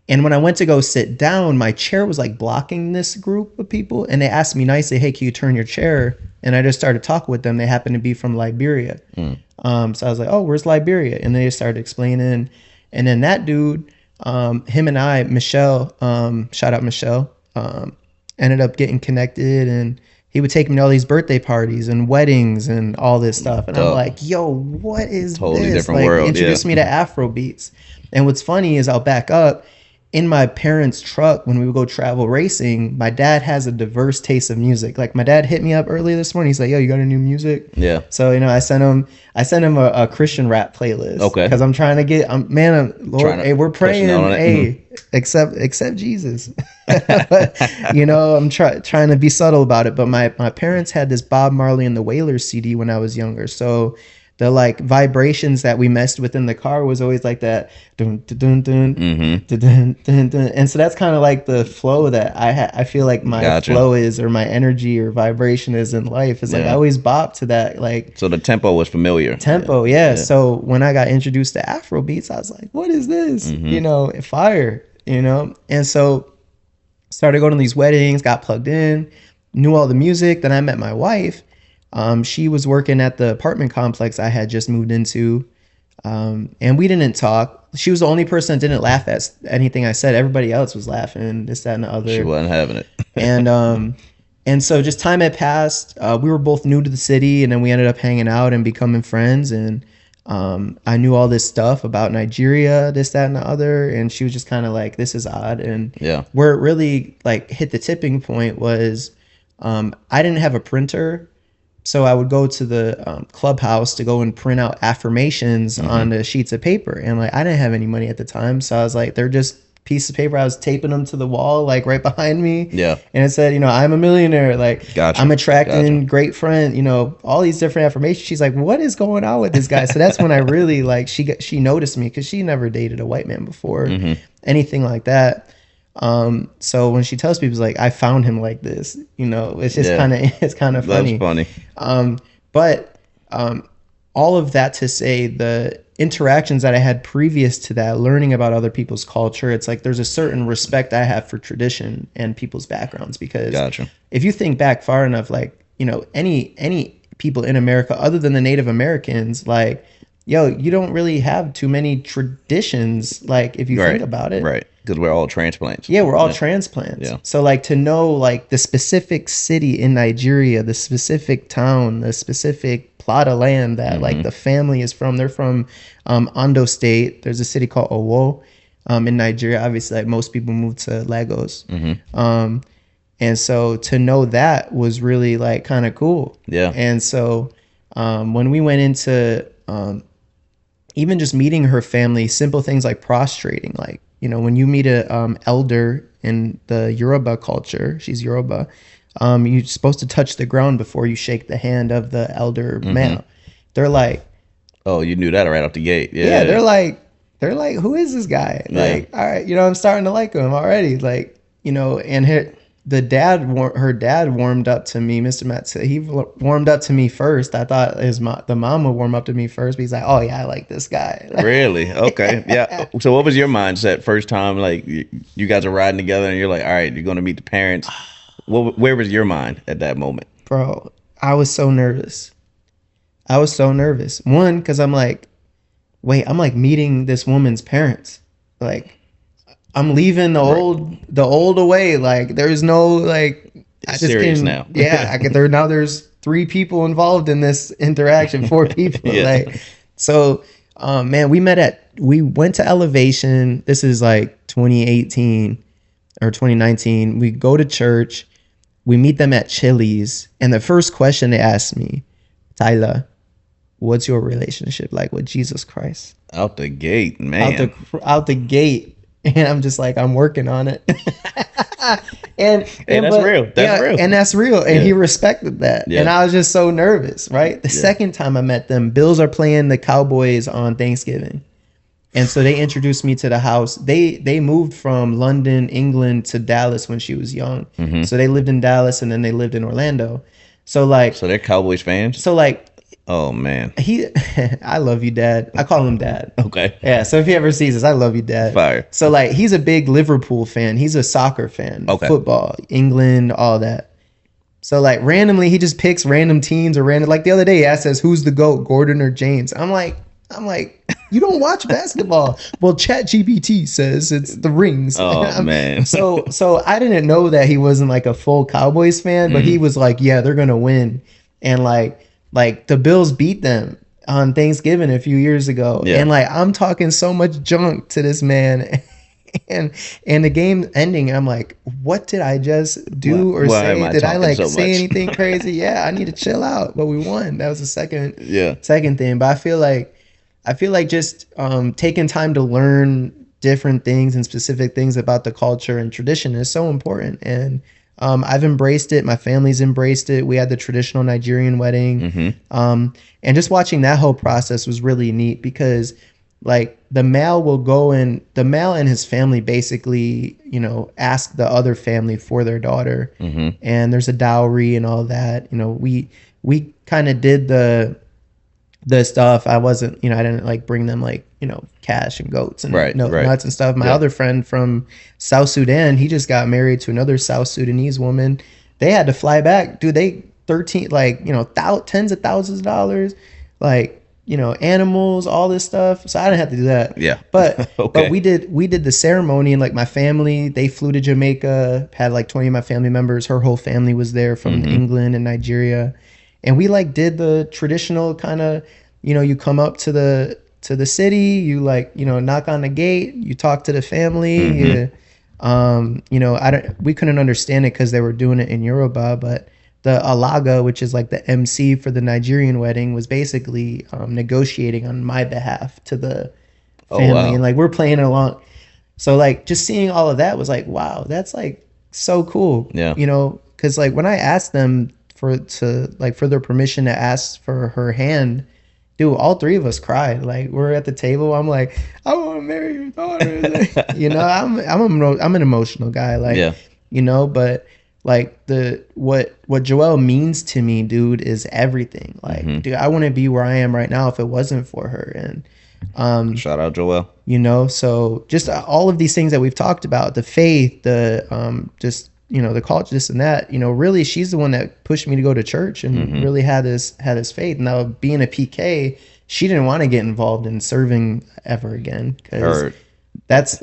And when I went to go sit down, my chair was like blocking this group of people. And they asked me nicely, hey, can you turn your chair? And I just started talking with them. They happened to be from Liberia. So I was like, oh, where's Liberia? And they started explaining. And then that dude, him and I, Michelle, shout out Michelle, ended up getting connected. And he would take me to all these birthday parties and weddings and all this stuff. And I'm like, yo, what is Totally this? different Like, world. introduce me to Afro beats. And what's funny is I'll back up. In my parents' truck, when we would go travel racing, my dad has a diverse taste of music. Like my dad hit me up earlier this morning. He's like, yo, you got any new music? Yeah. So, I sent him a Christian rap playlist. Okay. Because I'm trying to get, Lord, hey, we're praying. Hey, accept Jesus. But, I'm trying to be subtle about it. But my parents had this Bob Marley and the Wailers CD when I was younger. So the like vibrations that we messed with in the car was always like that dun, dun, dun, dun, dun, dun, dun, dun. And so that's kind of like the flow that I feel like my flow is, or my energy or vibration is in life. It's like I always bop to that, like, so the tempo was familiar. Yeah. So when I got introduced to Afro beats, I was like, what is this? Fire. And so Started going to these weddings, got plugged in, knew all the music. Then I met my wife. She was working at the apartment complex I had just moved into. And we didn't talk. She was the only person that didn't laugh at anything I said. Everybody else was laughing, this, that, and the She other. wasn't having it. And so just time had passed. We were both new to the city, and then we ended up hanging out and becoming friends. And I knew all this stuff about Nigeria, this, that, and the other. And she was just kind of like, this is odd. And Yeah. where it really like hit the tipping point was I didn't have a printer. So I would go to the clubhouse to go and print out affirmations on the sheets of paper. And like, I didn't have any money at the time. So I was like, they're just pieces of paper. I was taping them to the wall, like right behind me. Yeah. And it said, I'm a millionaire. Like, Gotcha. I'm attracting great friend, all these different affirmations. She's like, what is going on with this guy? So that's when I really like, she noticed me because she never dated a white man before, anything like that. So when she tells people, it's like, I found him like this, it's just it's kind of funny. That's funny. But all of that to say, the interactions that I had previous to that, learning about other people's culture, it's like there's a certain respect I have for tradition and people's backgrounds. Because Gotcha. if you think back far enough, like, any people in America other than the Native Americans, like, you don't really have too many traditions, like, if you think about it. Right. Because we're all transplants. Yeah, we're all transplants. Yeah. So like to know like the specific city in Nigeria, the specific town, the specific plot of land that like the family is from. They're from Ondo State. There's a city called Owo in Nigeria. Obviously, like most people move to Lagos. And so to know that was really like kind of cool. Yeah. And so when we went into even just meeting her family, simple things like prostrating, like, when you meet a elder in the Yoruba culture, she's Yoruba, you're supposed to touch the ground before you shake the hand of the elder male. They're like, oh, you knew that right off the gate. yeah, they're like, who is this guy? Like, all right, I'm starting to like him already. Like, and her dad warmed up to me, Mr. Matt said he warmed up to me first. I thought the mom would warm up to me first, but he's like, oh yeah, I like this guy. Really? Okay. Yeah. So what was your mindset first time, like you guys are riding together and you're like, all right, you're going to meet the parents. Where was your mind at that moment? Bro, I was so nervous. One, because I'm like, wait, I'm like meeting this woman's parents. Like, I'm leaving the old away. Like, there's no like, I just serious now. Yeah, there's 3 people involved in this interaction, 4 people. Yeah. Like, so, man, we went to Elevation. This is like 2018 or 2019. We go to church. We meet them at Chili's, and the first question they asked me, Tyler, what's your relationship like with Jesus Christ? Out the gate, man. Out the gate. And I'm just like, I'm working on it. and that's real. That's real. And that's real. And he respected that. Yeah. And I was just so nervous, right? The second time I met them, Bills are playing the Cowboys on Thanksgiving. And so they introduced me to the house. They moved from London, England to Dallas when she was young. So they lived in Dallas and then they lived in Orlando. So they're Cowboys fans? So like, oh man. I love you, Dad. I call him Dad. Okay. Yeah. So if he ever sees this, I love you, Dad. Fire. So like, he's a big Liverpool fan. He's a soccer fan. Okay. Football, England, all that. So like randomly, he just picks random teams or random. Like the other day, he asked us, "Who's the GOAT, Gordon or James?" I'm like, you don't watch basketball. Well, ChatGPT says it's the rings. Oh man. So I didn't know that he wasn't like a full Cowboys fan, but he was like, yeah, they're gonna win, and like the Bills beat them on Thanksgiving a few years ago, and like I'm talking so much junk to this man. And the game ending, I'm like, what did I just do or say? Did I like say anything crazy? Yeah, I need to chill out. But we won. That was the second thing. But I feel like just taking time to learn different things and specific things about the culture and tradition is so important. And I've embraced it. My family's embraced it. We had the traditional Nigerian wedding. And just watching that whole process was really neat because like the male and his family basically, ask the other family for their daughter. And there's a dowry and all that. We kind of did the stuff. I wasn't, I didn't like bring them like, cash and goats and Right, right. nuts and stuff. My Yeah. other friend from South Sudan, he just got married to another South Sudanese woman. They had to fly back. Dude, they 13, like, tens of thousands of dollars, like, animals, all this stuff. So I didn't have to do that. Yeah. But Okay. we did the ceremony, and like my family, they flew to Jamaica, had like 20 of my family members. Her whole family was there from Mm-hmm. England and Nigeria. And we like did the traditional kind of, you come up to the city, you like, knock on the gate, you talk to the family. Mm-hmm. I don't we couldn't understand it because they were doing it in Yoruba, but the Alaga, which is like the MC for the Nigerian wedding, was basically negotiating on my behalf to the Oh family, and wow. like we're playing along. So like just seeing all of that was like, wow, that's like so cool. Yeah. Because like when I asked them for their permission to ask for her hand, dude, all three of us cried. Like we're at the table. I'm like, I want to marry your daughter. I'm an emotional guy. Like, Yeah. but like what Joelle means to me, dude, is everything. Like, Mm-hmm. dude, I wouldn't be where I am right now if it wasn't for her. And Shout out Joel. so just all of these things that we've talked about, the faith, the just the college, this and that, really she's the one that pushed me to go to church and Mm-hmm. really had this faith. Now being a PK, she didn't want to get involved in serving ever again, because Heard. that's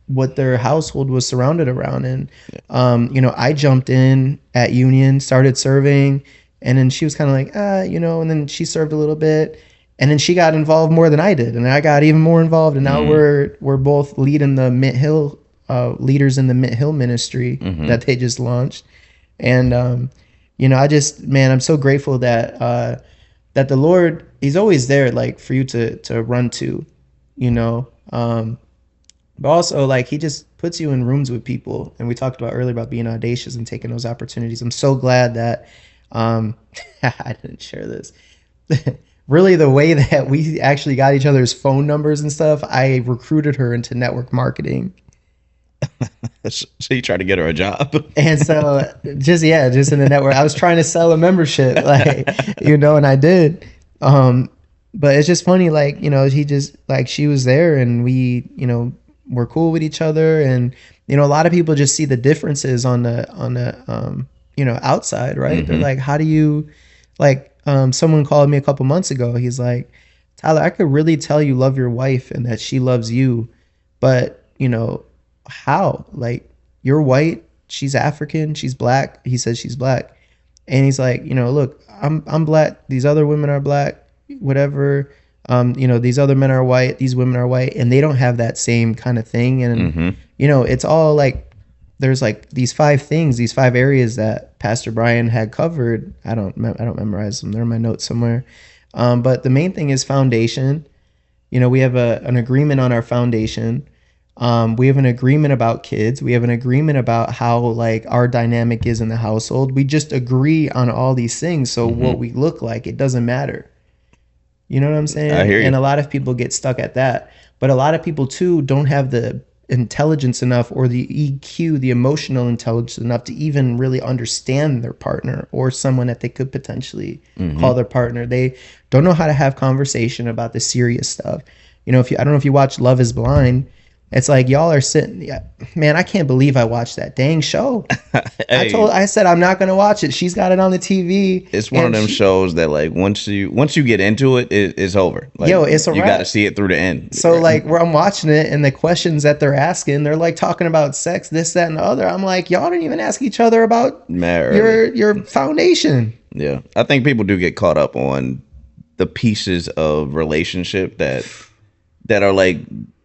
what their household was surrounded around. And I jumped in at Union, started serving, and then she was kind of like, and then she served a little bit, and then she got involved more than I did, and I got even more involved, and now Mm. we're both leading the Mint Hill, leaders in the Mint Hill ministry Mm-hmm. that they just launched. And I just, man, I'm so grateful that the Lord, He's always there, like for you to run to, you know. But also, like, He just puts you in rooms with people, and we talked about earlier about being audacious and taking those opportunities. I'm so glad that I didn't share this. Really, the way that we actually got each other's phone numbers and stuff, I recruited her into network marketing. So you try to get her a job. And so just in the network, I was trying to sell a membership, like, and I did. But it's just funny, like, he just, like, she was there, and we, we're cool with each other. And, a lot of people just see the differences on the outside, right? They're Mm-hmm. like, how do you, like, someone called me a couple months ago. He's like, Tyler, I could really tell you love your wife and that she loves you, but, how? Like, you're white, she's African, she's black. He says she's black. And he's like, look, I'm black, these other women are black, whatever. These other men are white, these women are white, and they don't have that same kind of thing. And Mm-hmm. it's all like, there's like these 5 things, these 5 areas that Pastor Brian had covered. I don't memorize them. They're in my notes somewhere. But the main thing is foundation. We have an agreement on our foundation. We have an agreement about kids. We have an agreement about how, like, our dynamic is in the household. We just agree on all these things. So Mm-hmm. what we look like, it doesn't matter. You know what I'm I saying? hear And you. a lot of people get stuck at that. But a lot of people too don't have the intelligence enough, or the EQ, the emotional intelligence enough, to even really understand their partner or someone that they could potentially Mm-hmm. call their partner. They don't know how to have conversation about the serious stuff. If you, I don't know if you watch Love Is Blind, it's like y'all are sitting, yeah, man, I can't believe I watched that dang show. Hey, I said I'm not gonna watch it. She's got it on the TV, it's one of and them shows that, like, once you get into it, it's over. Like, it's a you wrap. got to see it through the end. So like, where I'm watching it, and the questions that they're asking, they're like talking about sex, this, that, and the other. I'm like, y'all didn't even ask each other about Mad early. your foundation. Yeah, I think people do get caught up on the pieces of relationship that are like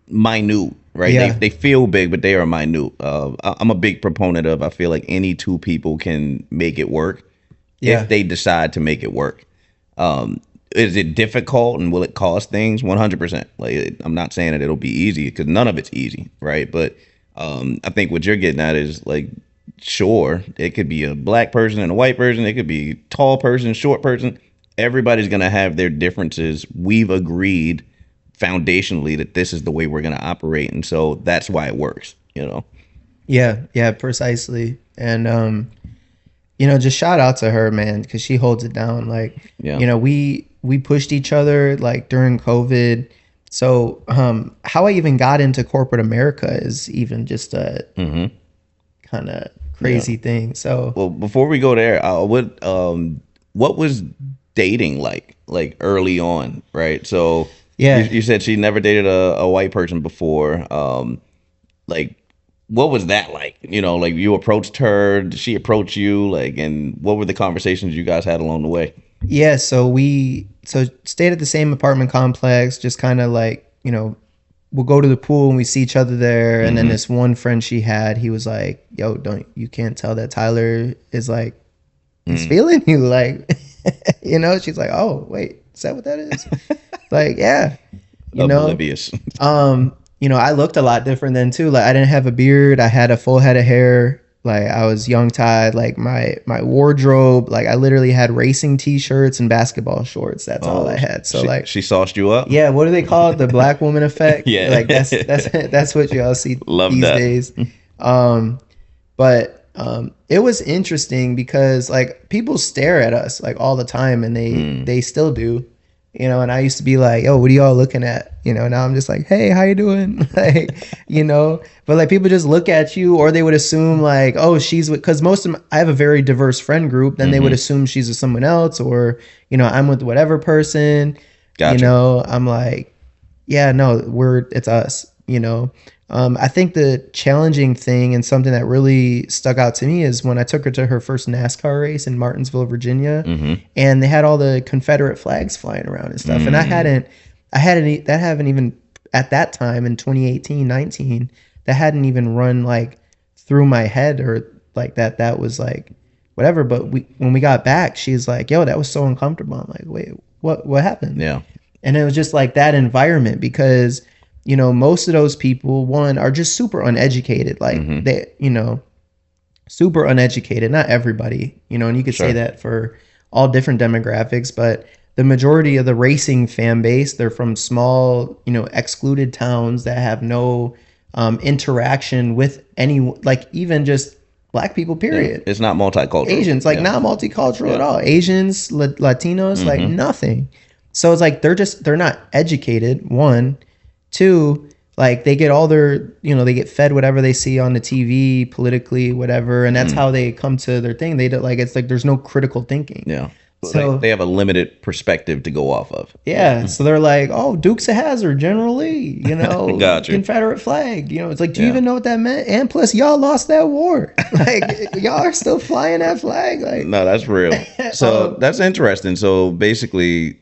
minute, right? Yeah. They feel big, but they are minute. I'm a big proponent of, I feel like any two people can make it work Yeah. if they decide to make it work. Is it difficult, and will it cost things? 100%. Like, I'm not saying that it'll be easy, because none of it's easy, right? But I think what you're getting at is, like, sure, it could be a black person and a white person. It could be tall person, short person. Everybody's going to have their differences. We've agreed foundationally that this is the way we're going to operate. And so that's why it works. Yeah, precisely. And just shout out to her, man, because she holds it down. Like, Yeah. we we pushed each other like during COVID. So how I even got into corporate America is even just a Mm-hmm. kind of Yeah. crazy thing. So Well, before we go there, what was dating like early on, right? So yeah, you said she never dated a white person before. Like, what was that like? You know, like you approached her, did she approach you, like, and what were the conversations you guys had along the way? yeah. So we stayed at the same apartment complex, just kind of like we'll go to the pool and we see each other there. And then Mm-hmm. this one friend she had, he was like, "Yo, don't you can't tell that Tyler is like he's Mm. feeling you, like." She's like, "Oh, wait, is that what that is?" Like, yeah, you know. Oblivious. I looked a lot different then too. Like I didn't have a beard. I had a full head of hair. Like I was young tied. Like my wardrobe, like I literally had racing t-shirts and basketball shorts. That's all I Oh, had. So she like, she sauced you up. yeah, what do they call it? The black woman effect. Yeah. Like that's what y'all see Love these that. days. But it was interesting because like people stare at us like all the time, and they Mm. they still do. And I used to be like, "Yo, what are y'all looking at?" Now I'm just like, "Hey, how you doing?" But like people just look at you, or they would assume like, "Oh, she's with," because I have a very diverse friend group. Then they would Mm-hmm. assume she's with someone else, or I'm with whatever person. Gotcha. I'm like, yeah, no, it's us. I think the challenging thing and something that really stuck out to me is when I took her to her first NASCAR race in Martinsville, Virginia, Mm-hmm. and they had all the Confederate flags flying around and stuff. And Mm. that haven't even at that time in 2018, 19, that hadn't even run like through my head or like that was like whatever. But when we got back, she's like, "Yo, that was so uncomfortable." I'm like, "Wait, what happened?" Yeah. And it was just like that environment because most of those people, one, are just super uneducated, like Mm-hmm. super uneducated. Not everybody, and you could say Sure. that for all different demographics, but the majority of the racing fan base, they're from small, excluded towns that have no interaction with any, like even just black people, Yeah. period. It's not multicultural. Asians, like Yeah. not multicultural at Yeah. all. Asians, Latinos, like Mm-hmm. nothing. So it's like they're not educated. One, two, like they get all their, they get fed whatever they see on the TV, politically, whatever, and that's Mm. how they come to their thing. They don't like it's like there's no critical thinking. Yeah. So they So have a limited perspective to go off of. yeah, so they're like, oh, Dukes of Hazzard, General Lee, Got you. Confederate flag. It's like, do you Yeah. even know what that meant? And plus, y'all lost that war. Like, y'all are still flying that flag. Like, No, that's real. So that's interesting. So basically,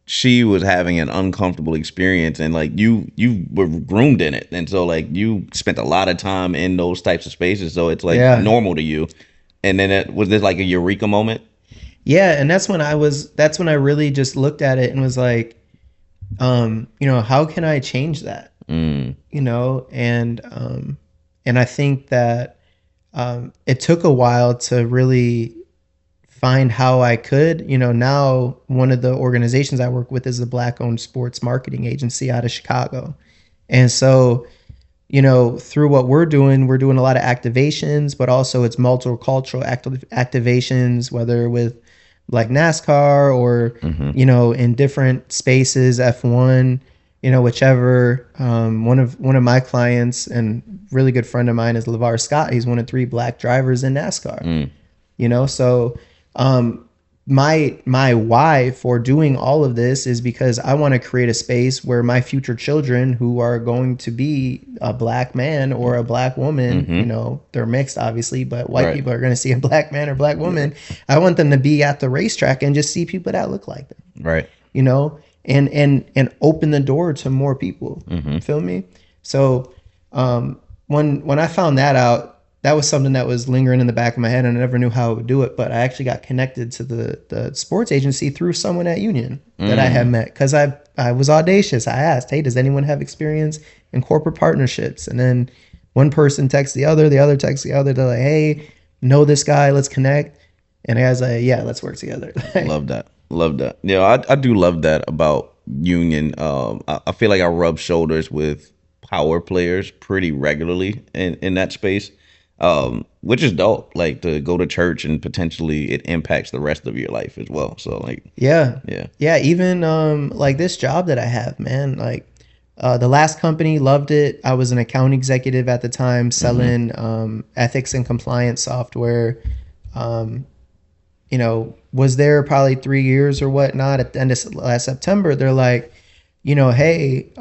she was having an uncomfortable experience, and like you were groomed in it, and so like you spent a lot of time in those types of spaces. So it's like yeah, normal to you. And then was this like a eureka moment? yeah, and that's when I really just looked at it and was like, how can I change that? Mm. And I think that it took a while to really find how I could. Now one of the organizations I work with is a black-owned sports marketing agency out of Chicago, and so through what we're doing a lot of activations, but also it's multicultural activations, whether with like NASCAR or, Mm-hmm. in different spaces, F1, whichever. One of my clients and really good friend of mine is LeVar Scott. He's one of 3 black drivers in NASCAR. Mm. So my why for doing all of this is because I want to create a space where my future children who are going to be a black man or a black woman, Mm-hmm. they're mixed obviously, but white Right. people are going to see a black man or black woman. I want them to be at the racetrack and just see people that look like them, Right. and open the door to more people. Mm-hmm. Feel me? So when I found that out, that was something that was lingering in the back of my head, and I never knew how I would do it. But I actually got connected to the sports agency through someone at Union that I had met because I was audacious. I asked, "Hey, does anyone have experience in corporate partnerships?" And then one person texts the other texts the other. They're like, "Hey, know this guy? Let's connect." And I was like, "Yeah, let's work together." Love that. Love that. Yeah, I do love that about Union. I feel like I rub shoulders with power players pretty regularly in that space. which is dope. Like to go to church and potentially it impacts the rest of your life as well. So like, Yeah. yeah. Yeah, even like this job that I have, man, like the last company loved it. I was an account executive at the time Mm-hmm. selling ethics and compliance software. You know, was there probably 3 years or whatnot. At the end of last September, they're like, hey,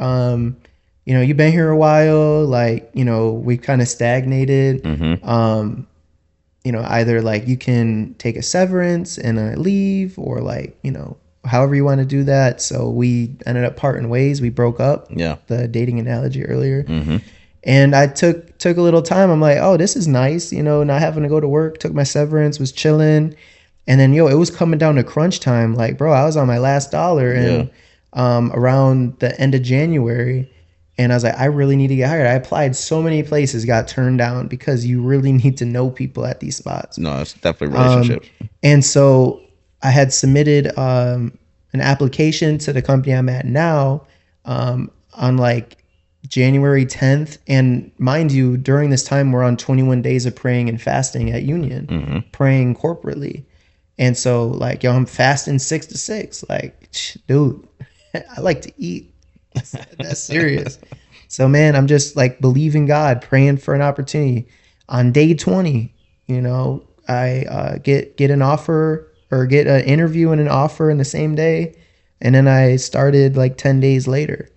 you've been here a while, like, we kind of stagnated. Mm-hmm. Either like you can take a severance and leave, or like, however you want to do that. So we ended up parting ways. We broke up, Yeah. the dating analogy earlier. Mm-hmm. And I took a little time. I'm like, oh, this is nice, not having to go to work. Took my severance, was chilling. And then, it was coming down to crunch time. Like, bro, I was on my last dollar, Yeah. and around the end of January, and I was like, I really need to get hired. I applied so many places, got turned down, because you really need to know people at these spots. No, it's definitely Um, relationships. and so I had submitted an application to the company I'm at now, on like January 10th. And mind you, during this time, we're on 21 days of praying and fasting at Union, Mm-hmm. praying corporately. And so, like, I'm fasting 6 to 6. Like, dude, I like to eat. That's serious. So, man, I'm just like believing God, praying for an opportunity. On day 20, I get an offer, or get an interview and an offer in the same day, and then I started like 10 days later.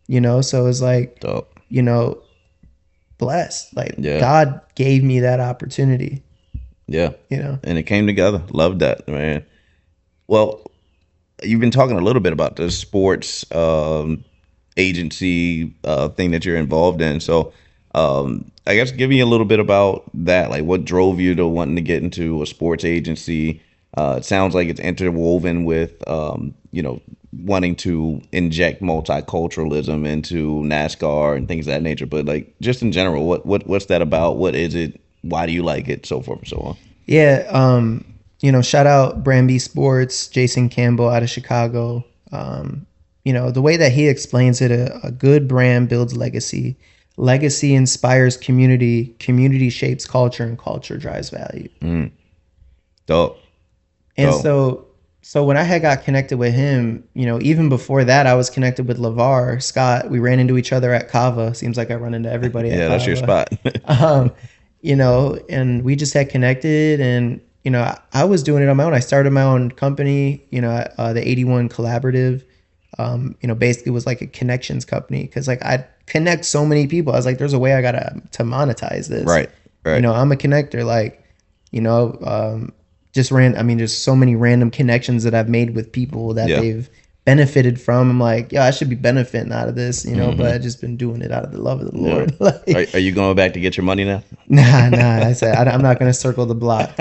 So it was like, Dope. you know, blessed. Like, Yeah. God gave me that opportunity. Yeah. You know. And it came together. Love that, man. Well, you've been talking a little bit about the sports agency thing that you're involved in. So, I guess give me a little bit about that. Like, what drove you to wanting to get into a sports agency? It sounds like it's interwoven with, wanting to inject multiculturalism into NASCAR and things of that nature. But like, just in general, what's that about? What is it? Why do you like it? So forth and so on. Yeah. Shout out Branby Sports, Jason Campbell out of Chicago. The way that he explains it, a good brand builds legacy. Legacy inspires community. Community shapes culture, and culture drives value. Mm. Dope. And Dope. so when I had got connected with him, even before that, I was connected with LeVar Scott. We ran into each other at Kava. Seems like I run into everybody at Yeah, that's your Kava. spot. um, and we just had connected, and I was doing it on my own. I started my own company, the 81 Collaborative. Basically was like a connections company, because like I connect so many people. I was like, there's a way I gotta to monetize this. Right. Right. I'm a connector. Like, just so many random connections that I've made with people that Yeah. they've benefited from. I'm like, yeah, I should be benefiting out of this, Mm-hmm. but I've just been doing it out of the love of the Yeah. Lord. Like, Are you going back to get your money now? nah. I said I'm not gonna circle the block.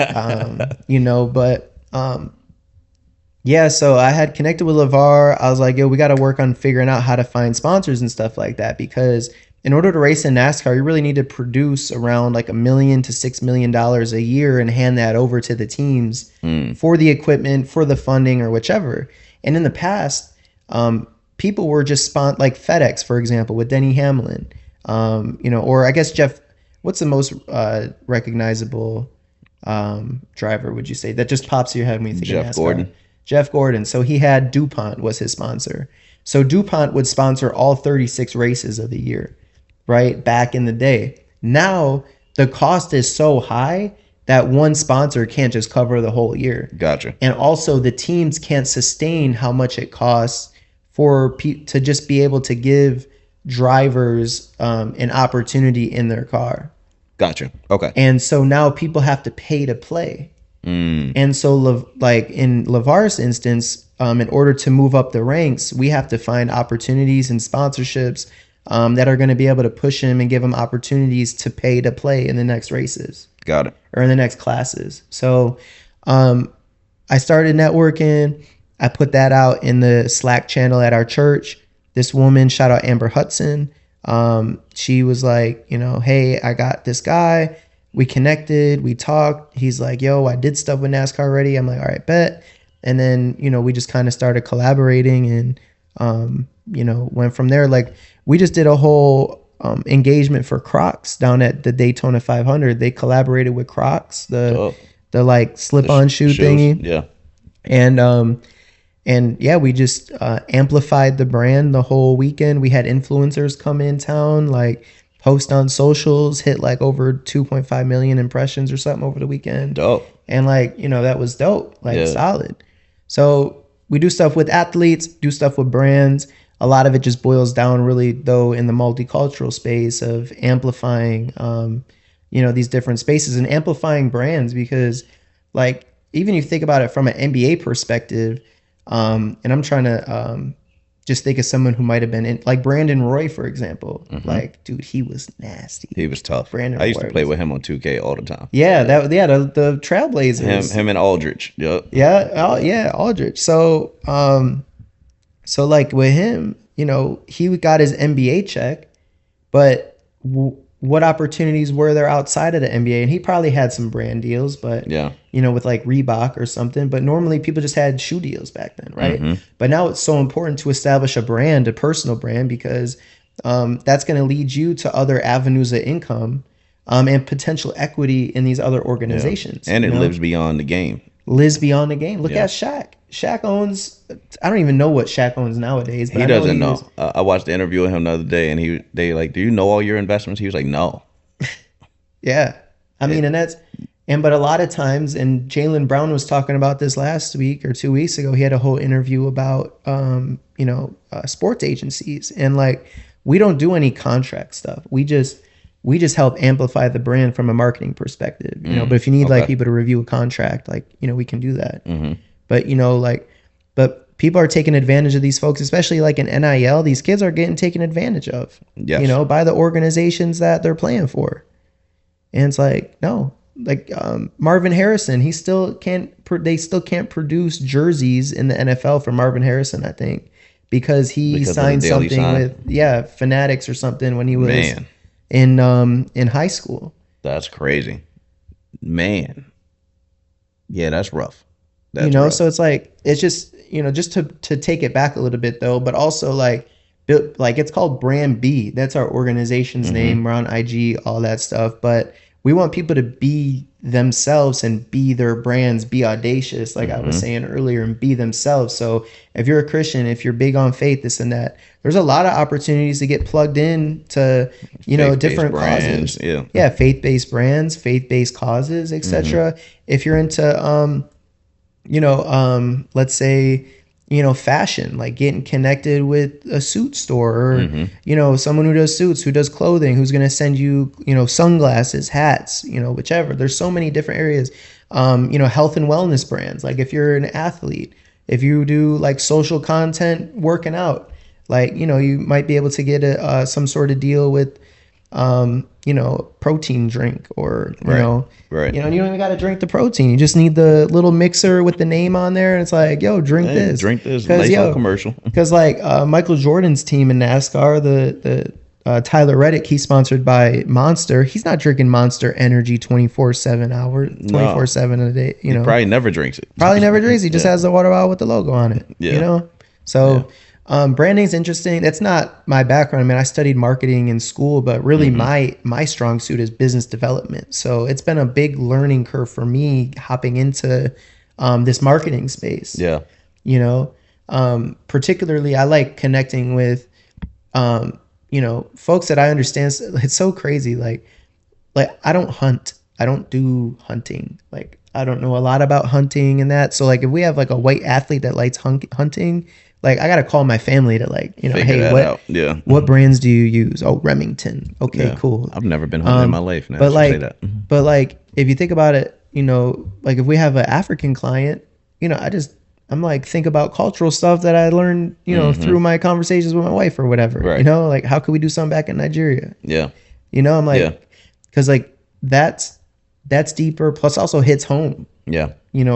Yeah. So I had connected with LeVar. I was like, yo, we got to work on figuring out how to find sponsors and stuff like that, because in order to race in NASCAR, you really need to produce around like $1 million to $6 million a year and hand that over to the teams for the equipment, for the funding, or whichever. And in the past, people were just like FedEx, for example, with Denny Hamlin, or I guess Jeff. What's the most recognizable driver, would you say, that just pops to your head when you think of Jeff NASCAR? Gordon. Jeff Gordon. So he had DuPont was his sponsor. So DuPont would sponsor all 36 races of the year, right? Back in the day. Now the cost is so high that one sponsor can't just cover the whole year. Gotcha. And also the teams can't sustain how much it costs to just be able to give drivers an opportunity in their car. Gotcha. Okay. And so now people have to pay to play. And so, like in LeVar's instance, in order to move up the ranks, we have to find opportunities and sponsorships that are going to be able to push him and give him opportunities to pay to play in the next races Got it. or in the next classes. So I started networking. I put that out in the Slack channel at our church. This woman, shout out Amber Hudson, she was like, hey, I got this guy. We connected, we talked. He's like, yo, I did stuff with NASCAR already. I'm like, all right, bet. And then, we just kind of started collaborating and, went from there. Like, we just did a whole engagement for Crocs down at the Daytona 500. They collaborated with Crocs, Dope. the like The slip on shoe shoes. thingy, Yeah. and yeah, we just amplified the brand the whole weekend. We had influencers come in town, like post on socials, hit like over 2.5 million impressions or something over the weekend. Dope. And like, that was dope, like Yeah. solid. So we do stuff with athletes, do stuff with brands. A lot of it just boils down really though in the multicultural space of amplifying, these different spaces and amplifying brands because like, even if you think about it from an NBA perspective, and I'm trying to just think of someone who might have been in, like Brandon Roy, for example. Like, dude, he was nasty. He was tough. Brandon I used Roy to play was- with him on 2K all the time. Yeah, the Trailblazers. Him and Aldridge. Yep. Yeah, yeah, Aldrich. So, so like with him, he got his NBA check, but what opportunities were there outside of the NBA? And he probably had some brand deals, but Yeah. with like Reebok or something. But normally people just had shoe deals back then, right? But now it's so important to establish a brand, a personal brand, because that's going to lead you to other avenues of income and potential equity in these other organizations. And it lives beyond the game. Lives beyond the game. Look Yeah. at Shaq. Shaq owns. I don't even know what Shaq owns nowadays. But He I know doesn't know. was- I watched the interview with him the other day, and they like, do you know all your investments? He was like, no. Yeah, I mean, but a lot of times, and Jaylen Brown was talking about this last week or 2 weeks ago. He had a whole interview about sports agencies, and like we don't do any contract stuff. We just help amplify the brand from a marketing perspective. But if you need like okay. people to review a contract, like we can do that. But but people are taking advantage of these folks, especially like in NIL. These kids are getting taken advantage of, Yes. by the organizations that they're playing for. And it's like, no, like Marvin Harrison, they still can't produce jerseys in the NFL for Marvin Harrison, I think, because he Because of the signed deal he something signed. with Fanatics or something when he was Man. in high school. That's crazy. Man. Yeah, that's rough. That's rough. So it's like, it's just, just to take it back a little bit though, but also like it's called Brand B. That's our organization's name. We're on IG, all that stuff. But we want people to be themselves and be their brands, be audacious, like I was saying earlier, and be themselves. So if you're a Christian, if you're big on faith, this and that, there's a lot of opportunities to get plugged in to, Faith-based different brands, causes. yeah. Faith-based brands, faith-based causes, etc. If you're into, let's say, fashion, like getting connected with a suit store or, someone who does suits, who does clothing, who's going to send you, sunglasses, hats, whichever. There's so many different areas, health and wellness brands. Like if you're an athlete, if you do like social content, working out, like, you might be able to get some sort of deal with, protein drink or, Right. you don't even got to drink the protein. You just need the little mixer with the name on there. And it's like, yo, drink Hey, this. drink this. 'Cause, Nice little commercial. Because like Michael Jordan's team in NASCAR, the Tyler Reddick, he's sponsored by Monster. He's not drinking Monster Energy 24/7 hours, 24/7 a day. He probably never drinks it. Probably never drinks. He just has the water bottle with the logo on it. Yeah. So branding's interesting. That's not my background. I mean, I studied marketing in school, but really my strong suit is business development. So it's been a big learning curve for me hopping into this marketing space. Yeah. Particularly I like connecting with folks that I understand. It's so crazy. Like I don't hunt. I don't do hunting. Like I don't know a lot about hunting and that. So like if we have like a white athlete that likes hunting, like I gotta call my family to like, Figure hey, that out. Yeah. what brands do you use? Oh, Remington. Okay, Yeah. cool. I've never been hunting in my life. Now But that you like, say that. but like, if you think about it, like if we have an African client, I'm like, think about cultural stuff that I learned, through my conversations with my wife or whatever. Right. Like how could we do something back in Nigeria? Yeah. I'm like, Yeah. because like that's deeper. Plus, also hits home. Yeah.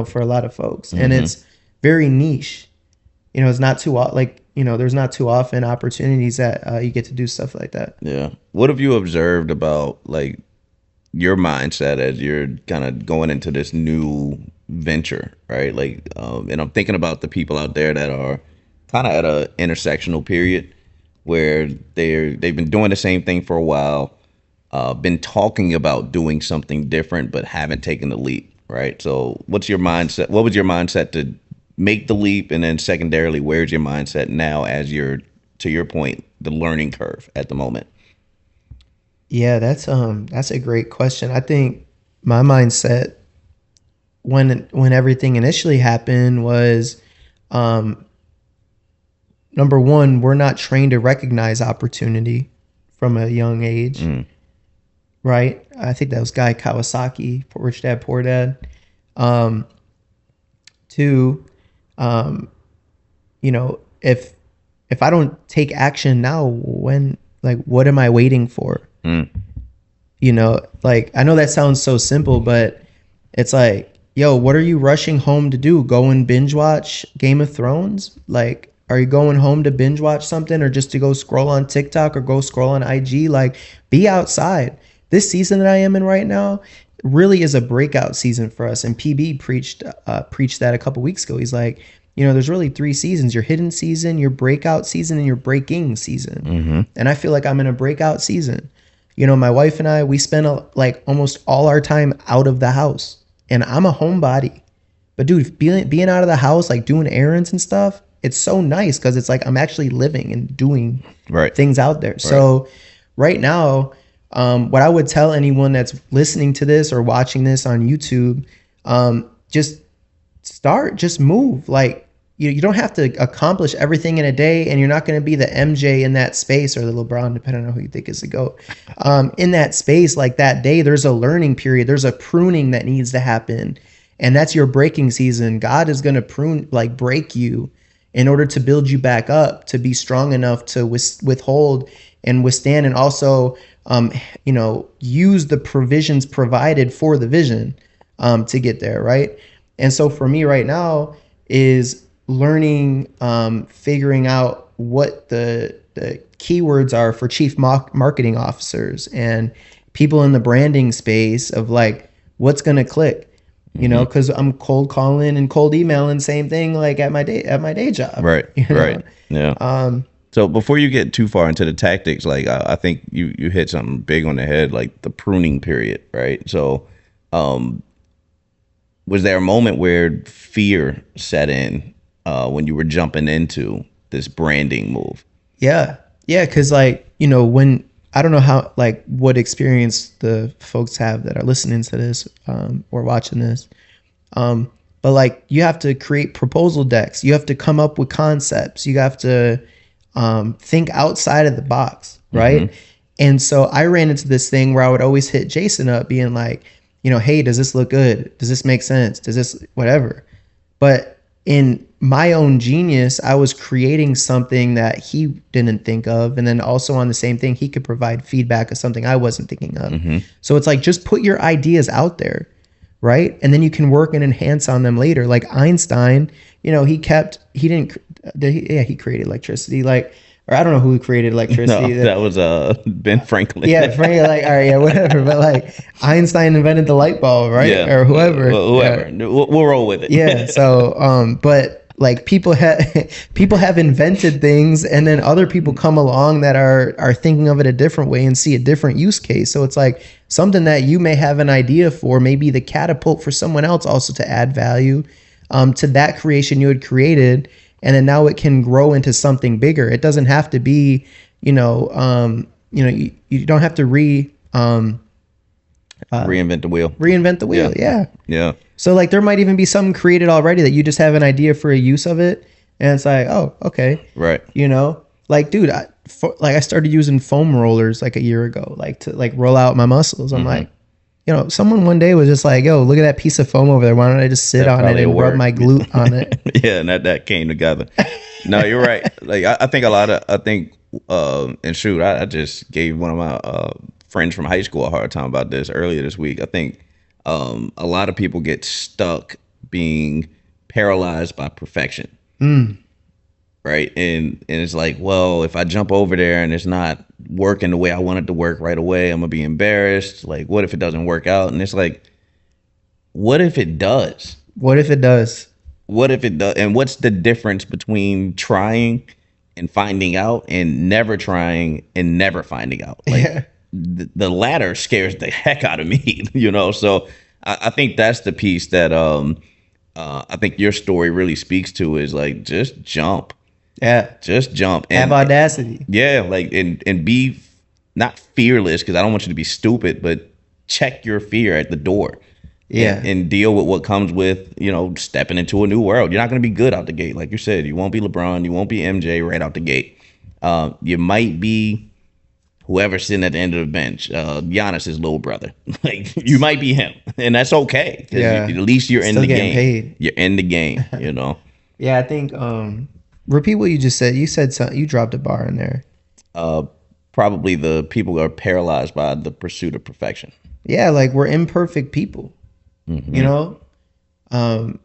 For a lot of folks, and it's very niche. It's not too there's not too often opportunities that you get to do stuff like that. Yeah. What have you observed about like your mindset as you're kind of going into this new venture, right? Like, and I'm thinking about the people out there that are kind of at a intersectional period. where they've been doing the same thing for a while, been talking about doing something different, but haven't taken the leap, right? So, what's your mindset? What was your mindset to make the leap, and then secondarily, where's your mindset now as you're, to your point, the learning curve at the moment? Yeah, that's a great question. I think my mindset when everything initially happened was um number one, we're not trained to recognize opportunity from a young age, Mm, right? I think that was Guy Kawasaki, Rich Dad Poor Dad. Um, two, um, if I don't take action now, when like what am I waiting for? mm, Like I know that sounds so simple, but it's like, yo, what are you rushing home to do? Go and binge watch Game of Thrones? Like, are you going home to binge watch something or just to go scroll on TikTok or go scroll on IG? Like, be outside. This season that I am in right now really is a breakout season for us. And PB preached that a couple weeks ago. He's like, there's really three seasons: your hidden season, your breakout season, and your breaking season. mm-hmm. And I feel like I'm in a breakout season. My wife and I, we spend like almost all our time out of the house, and I'm a homebody. But dude, being out of the house, like doing errands and stuff, it's so nice because it's like I'm actually living and doing Right, things out there. right. So right now, what I would tell anyone that's listening to this or watching this on YouTube, just start, just move. Like you don't have to accomplish everything in a day, and you're not going to be the MJ in that space or the LeBron, depending on who you think is the GOAT. In that space, like that day, there's a learning period. There's a pruning that needs to happen, and that's your breaking season. God is going to prune, like break you, in order to build you back up to be strong enough to withhold and withstand, and also, use the provisions provided for the vision to get there, right? And so for me right now is learning, figuring out what the keywords are for chief marketing officers and people in the branding space of like what's going to click, Mm-hmm. because I'm cold calling and cold emailing, same thing like at my day job, Right, you know. right. Yeah. Um, So before you get too far into the tactics, like I think you hit something big on the head, like the pruning period, right? So, um, was there a moment where fear set in when you were jumping into this branding move? Yeah. Yeah. Cause like, when I don't know how, like, what experience the folks have that are listening to this or watching this. But like, you have to create proposal decks. You have to come up with concepts. You have to think outside of the box. Mm-hmm. Right. And so I ran into this thing where I would always hit Jason up being like, hey, does this look good? Does this make sense? Does this, whatever. But in my own genius, I was creating something that he didn't think of. And then also on the same thing, he could provide feedback of something I wasn't thinking of. Mm-hmm. So it's like, just put your ideas out there, right? And then you can work and enhance on them later. Like Einstein, he created electricity. Like, or I don't know who created No, electricity. that was Ben Franklin. Yeah, Frank, like, all right, yeah, whatever. But like Einstein invented the light bulb, right? Yeah, Or whoever. Well, whoever. Yeah. We'll roll with it. Yeah. So, but like people have invented things, and then other people come along that are thinking of it a different way and see a different use case. So it's like something that you may have an idea for, maybe the catapult for someone else also to add value to that creation you had created, and then now it can grow into something bigger. It doesn't have to be, you don't have to Reinvent the wheel. reinvent the wheel. Yeah. Yeah. So like there might even be something created already that you just have an idea for a use of it, and it's like, oh, okay, Right. like dude, I started using foam rollers like a year ago, like to like roll out my muscles. I'm like, someone one day was just like, yo, look at that piece of foam over there. Why don't I just sit on it probably and rub worked. my glute on it? Yeah, and that came together. No, you're right. Like I think and shoot, I just gave one of my friends from high school a hard time about this earlier this week. I think a lot of people get stuck being paralyzed by perfection. Right. And it's like, well, if I jump over there and it's not working the way I want it to work right away, I'm gonna be embarrassed. Like, what if it doesn't work out? And it's like, what if it does? What if it does? What if it does? And what's the difference between trying and finding out and never trying and never finding out. Like Yeah. the latter scares the heck out of me, you know? So I think that's the piece that I think your story really speaks to is like, Yeah. just jump. Have And audacity. yeah, like, and be not fearless, because I don't want you to be stupid, but check your fear at the door Yeah. and deal with what comes with, you know, stepping into a new world. You're not going to be good out the gate. Like you said, you won't be LeBron, you won't be MJ right out the gate. You might be whoever's sitting at the end of the bench, Giannis's little brother. Like you might be him, and that's okay. 'Cause Yeah. at least you're in Still the getting game. paid. You're in the game, you know. Yeah, I think repeat what you just said. You said something, you dropped a bar in there. Uh, Probably the people are paralyzed by the pursuit of perfection. Yeah, like we're imperfect people. You know? Um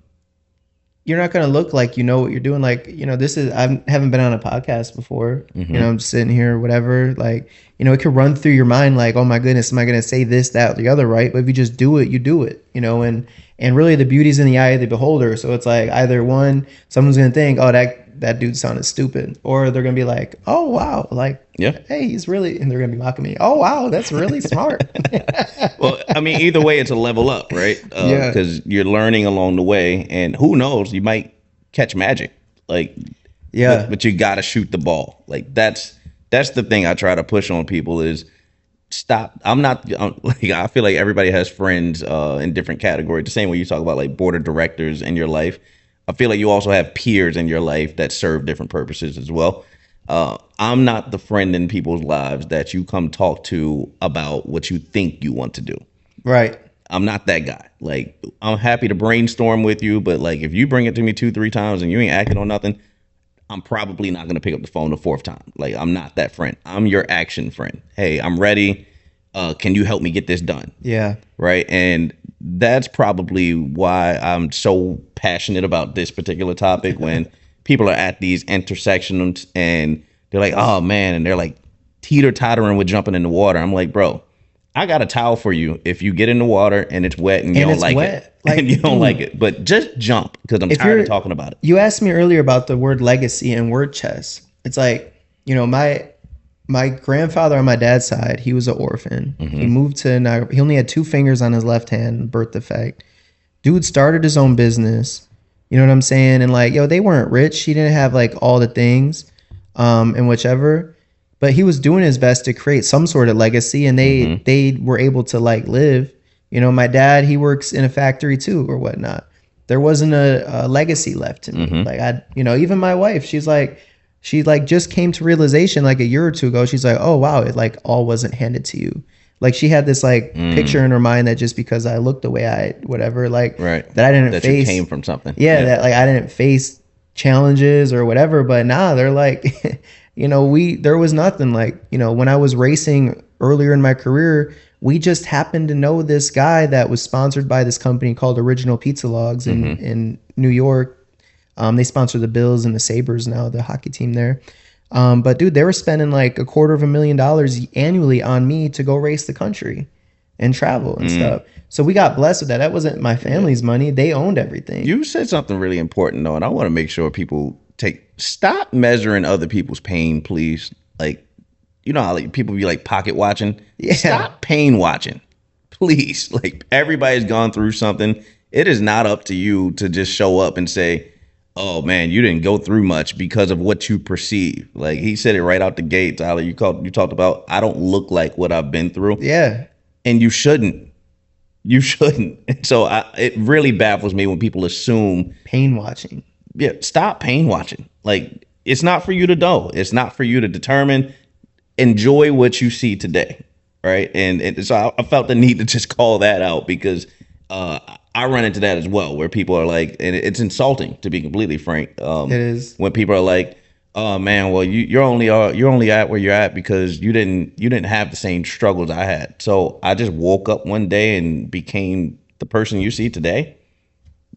you're not gonna look like you know what you're doing. Like, you know, this is I haven't been on a podcast before. You know, I'm just sitting here, whatever. Like, you know, it could run through your mind like, oh my goodness, am I gonna say this, that, or the other, right? But if you just do it, you do it, you know, and really the beauty's in the eye of the beholder. So it's like either one, someone's gonna think, oh, that dude sounded stupid, or they're gonna be like, oh wow, like Yeah. hey, he's really, and they're gonna be mocking me. Oh wow, that's really smart. Well, I mean, either way, it's a level up, right? Yeah. Because you're learning along the way, and who knows, you might catch magic. Like, Yeah. but you got to shoot the ball. Like that's the thing I try to push on people is stop. Like I feel like everybody has friends in different categories. The same way you talk about like board of directors in your life. I feel like you also have peers in your life that serve different purposes as well. I'm not the friend in people's lives that you come talk to about what you think you want to do. Right. I'm not that guy. Like, I'm happy to brainstorm with you, but like, if you bring it to me 2-3 times and you ain't acting on nothing, I'm probably not gonna pick up the phone the fourth time. Like, I'm not that friend. I'm your action friend. Hey, I'm ready. Can you help me get this done? Yeah. Right. And that's probably why I'm so passionate about this particular topic when people are at these intersections and they're like, oh man, and they're like teeter-tottering with jumping in the water. I'm like, bro, I got a towel for you if you get in the water and it's wet and you And don't it's like wet. it. Like, And you don't dude, like it. But just jump, because I'm if tired you're of talking about it. You asked me earlier about the word legacy and word chess. It's like, you know, my grandfather on my dad's side, he was an orphan. He moved to Niagara. He only had 2 fingers on his left hand, birth defect. Dude started his own business. You know what I'm saying? And like, yo, they weren't rich. He didn't have like all the things, and whichever. But he was doing his best to create some sort of legacy, and they were able to like live. You know, my dad, he works in a factory too, or whatnot. There wasn't a legacy left to me. Like you know, even my wife, she like just came to realization like a year or two ago. She's like, oh wow, it like all wasn't handed to you. Like she had this like picture in her mind that just because I looked the way I whatever, like Right. that I didn't That face. you came from something. Yeah, that like I didn't face challenges or whatever. But nah, they're like, you know, there was nothing. Like, you know, when I was racing earlier in my career, we just happened to know this guy that was sponsored by this company called Original Pizza Logs in New York. They sponsor the Bills and the Sabres now, the hockey team there. But dude, they were spending like $250,000 annually on me to go race the country and travel and stuff. So we got blessed with that. That wasn't my family's money. They owned everything. You said something really important though, and I want to make sure people stop measuring other people's pain, please. Like, you know how like people be like pocket watching? Yeah. Stop pain watching. Please. Like, everybody's gone through something. It is not up to you to just show up and say, oh man, you didn't go through much because of what you perceive. Like he said it right out the gate, Tyler. You talked about I don't look like what I've been through. Yeah. And you shouldn't. You shouldn't. So it really baffles me when people assume, Pain watching. yeah, stop pain watching. Like, it's not for you to know. It's not for you to determine. Enjoy what you see today, right? And so I felt the need to just call that out because I run into that as well, where people are like, and it's insulting to be completely frank. It is. When people are like, "Oh man, well you're only at where you're at because you didn't have the same struggles I had." So I just woke up one day and became the person you see today.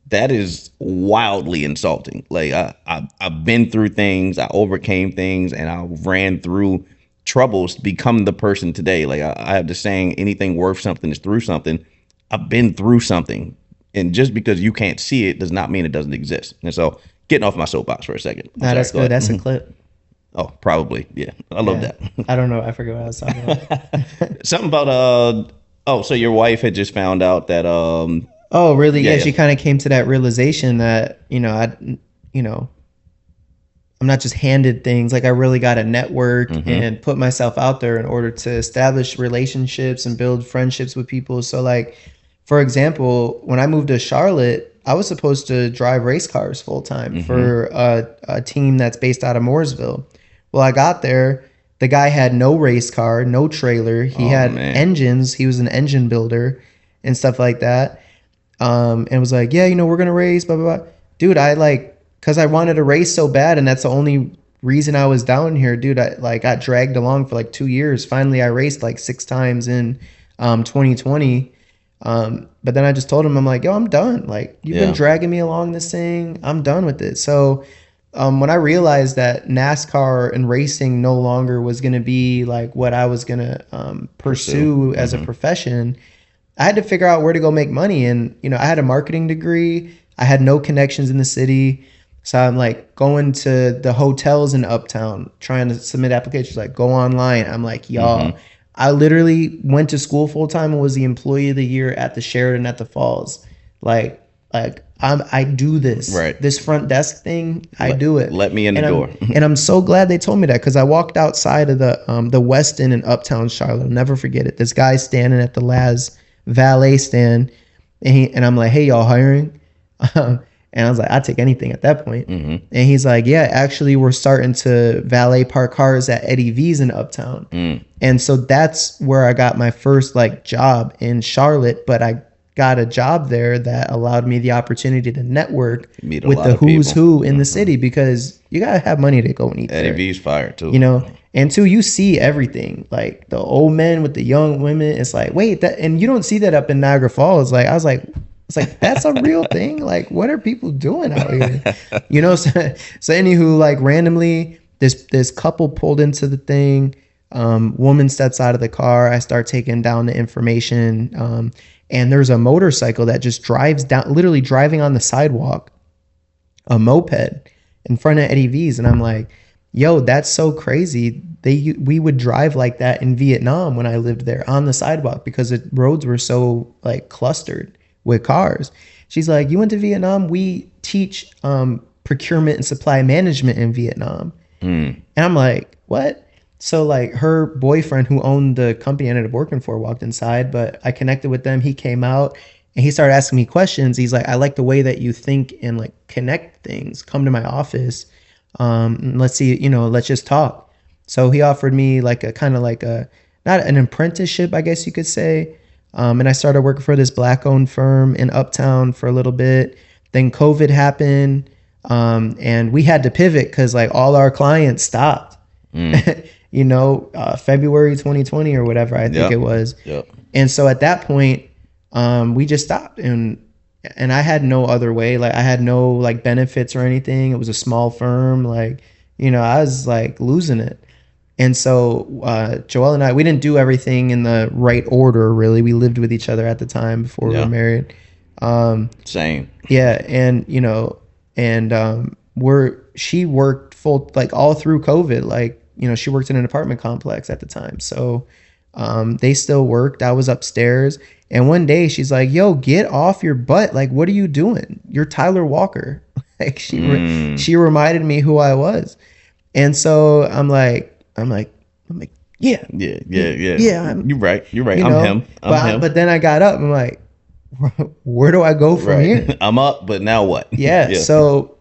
That is wildly insulting. Like I've been through things, I overcame things, and I ran through troubles to become the person today. Like I have the saying, anything worth something is through something. I've been through something. And just because you can't see it does not mean it doesn't exist. And so getting off my soapbox for a second. Nah, that's good. That's a clip. Oh, probably. Yeah, I love Yeah. that. I don't know. I forget what I was talking about. Something about oh, so your wife had just found out that Oh, really? yeah, Yeah, yeah. she kind of came to that realization that, you know, I'm not just handed things. Like I really got to network Mm-hmm. and put myself out there in order to establish relationships and build friendships with people. So like, for example, when I moved to Charlotte, I was supposed to drive race cars full time Mm-hmm. for a team that's based out of Mooresville. Well, I got there. The guy had no race car, no trailer. He Oh had man. engines. He was an engine builder and stuff like that. And was like, yeah, we're gonna race, blah blah blah. Dude, I like, cause I wanted to race so bad, and that's the only reason I was down here, dude. I like got dragged along for like 2 years. Finally, I raced like 6 times in 2020. But then I just told him, I'm like, yo, I'm done. Like, you've been Yeah. dragging me along this thing. I'm done with it. So when I realized that NASCAR and racing no longer was going to be like what I was going to Pursue. pursue as a Mm-hmm. profession, I had to figure out where to go make money. And, I had a marketing degree. I had no connections in the city. So I'm like going to the hotels in Uptown, trying to submit applications, like go online. I'm like, y'all, Mm-hmm. I literally went to school full time and was the employee of the year at the Sheraton at the Falls. Like, I do Right. this front desk thing. I do it. Let me in the And door. I'm so glad they told me that, because I walked outside of the West End in Uptown Charlotte. I'll never forget it. This guy standing at the Laz valet stand, and I'm like, hey, y'all hiring? And I was like, I'd take anything at that point. Mm-hmm. And he's like, yeah, actually, we're starting to valet park cars at Eddie V's in Uptown. Mm. And so that's where I got my first like job in Charlotte. But I got a job there that allowed me the opportunity to network Meet a with lot the of who's people. who in the city, because you gotta have money to go and eat Eddie there. V's fire too. And two, you see everything, like the old men with the young women. It's like, wait, that, and you don't see that up in Niagara Falls. Like I was like, it's like, that's a real thing. Like, what are people doing out here? So anywho, like randomly, this couple pulled into the thing. Woman steps out of the car. I start taking down the information. And there's a motorcycle that just drives down, literally driving on the sidewalk, a moped in front of Eddie V's. And I'm like, yo, that's so crazy. We would drive like that in Vietnam when I lived there on the sidewalk, because the roads were so like clustered with cars. She's like, you went to Vietnam? We teach procurement and supply management in Vietnam. Mm. And I'm like, what? So like her boyfriend, who owned the company I ended up working for, walked inside, but I connected with them. He came out and he started asking me questions. He's like, I like the way that you think and like connect things. Come to my office. And let's see, let's just talk. So he offered me like a kind of like a, not an apprenticeship, I guess you could say. And I started working for this black owned firm in Uptown for a little bit. Then COVID happened. And we had to pivot because like all our clients stopped. Mm. February 2020 or whatever, I think Yep. it was. Yep. And so at that point, we just stopped, and I had no other way. Like I had no like benefits or anything. It was a small firm. Like, I was like losing it. And so Joelle and I, we didn't do everything in the right order, really. We lived with each other at the time before we Yeah. were married. Same. Yeah, she worked full like all through COVID. Like, she worked in an apartment complex at the time. So they still worked. I was upstairs. And one day she's like, yo, get off your butt. Like, what are you doing? You're Tyler Walker. Like she reminded me who I was. And so I'm like, yeah, Yeah. yeah, You're right. You're right. you I'm know, him. I'm him. but then I got up. I'm like, where do I go from here? Right. I'm up, but now what? Yeah. So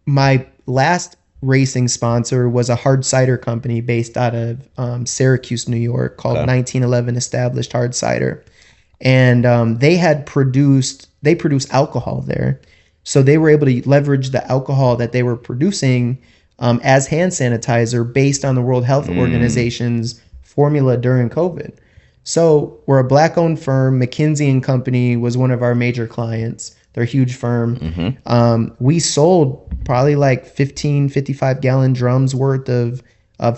my last racing sponsor was a hard cider company based out of Syracuse, New York, called Okay. 1911 Established Hard Cider. And they produce alcohol there. So they were able to leverage the alcohol that they were producing as hand sanitizer based on the World Health Organization's formula during COVID. So we're a black owned firm. McKinsey and Company was one of our major clients. They're a huge firm. We sold probably like 55 gallon drums worth of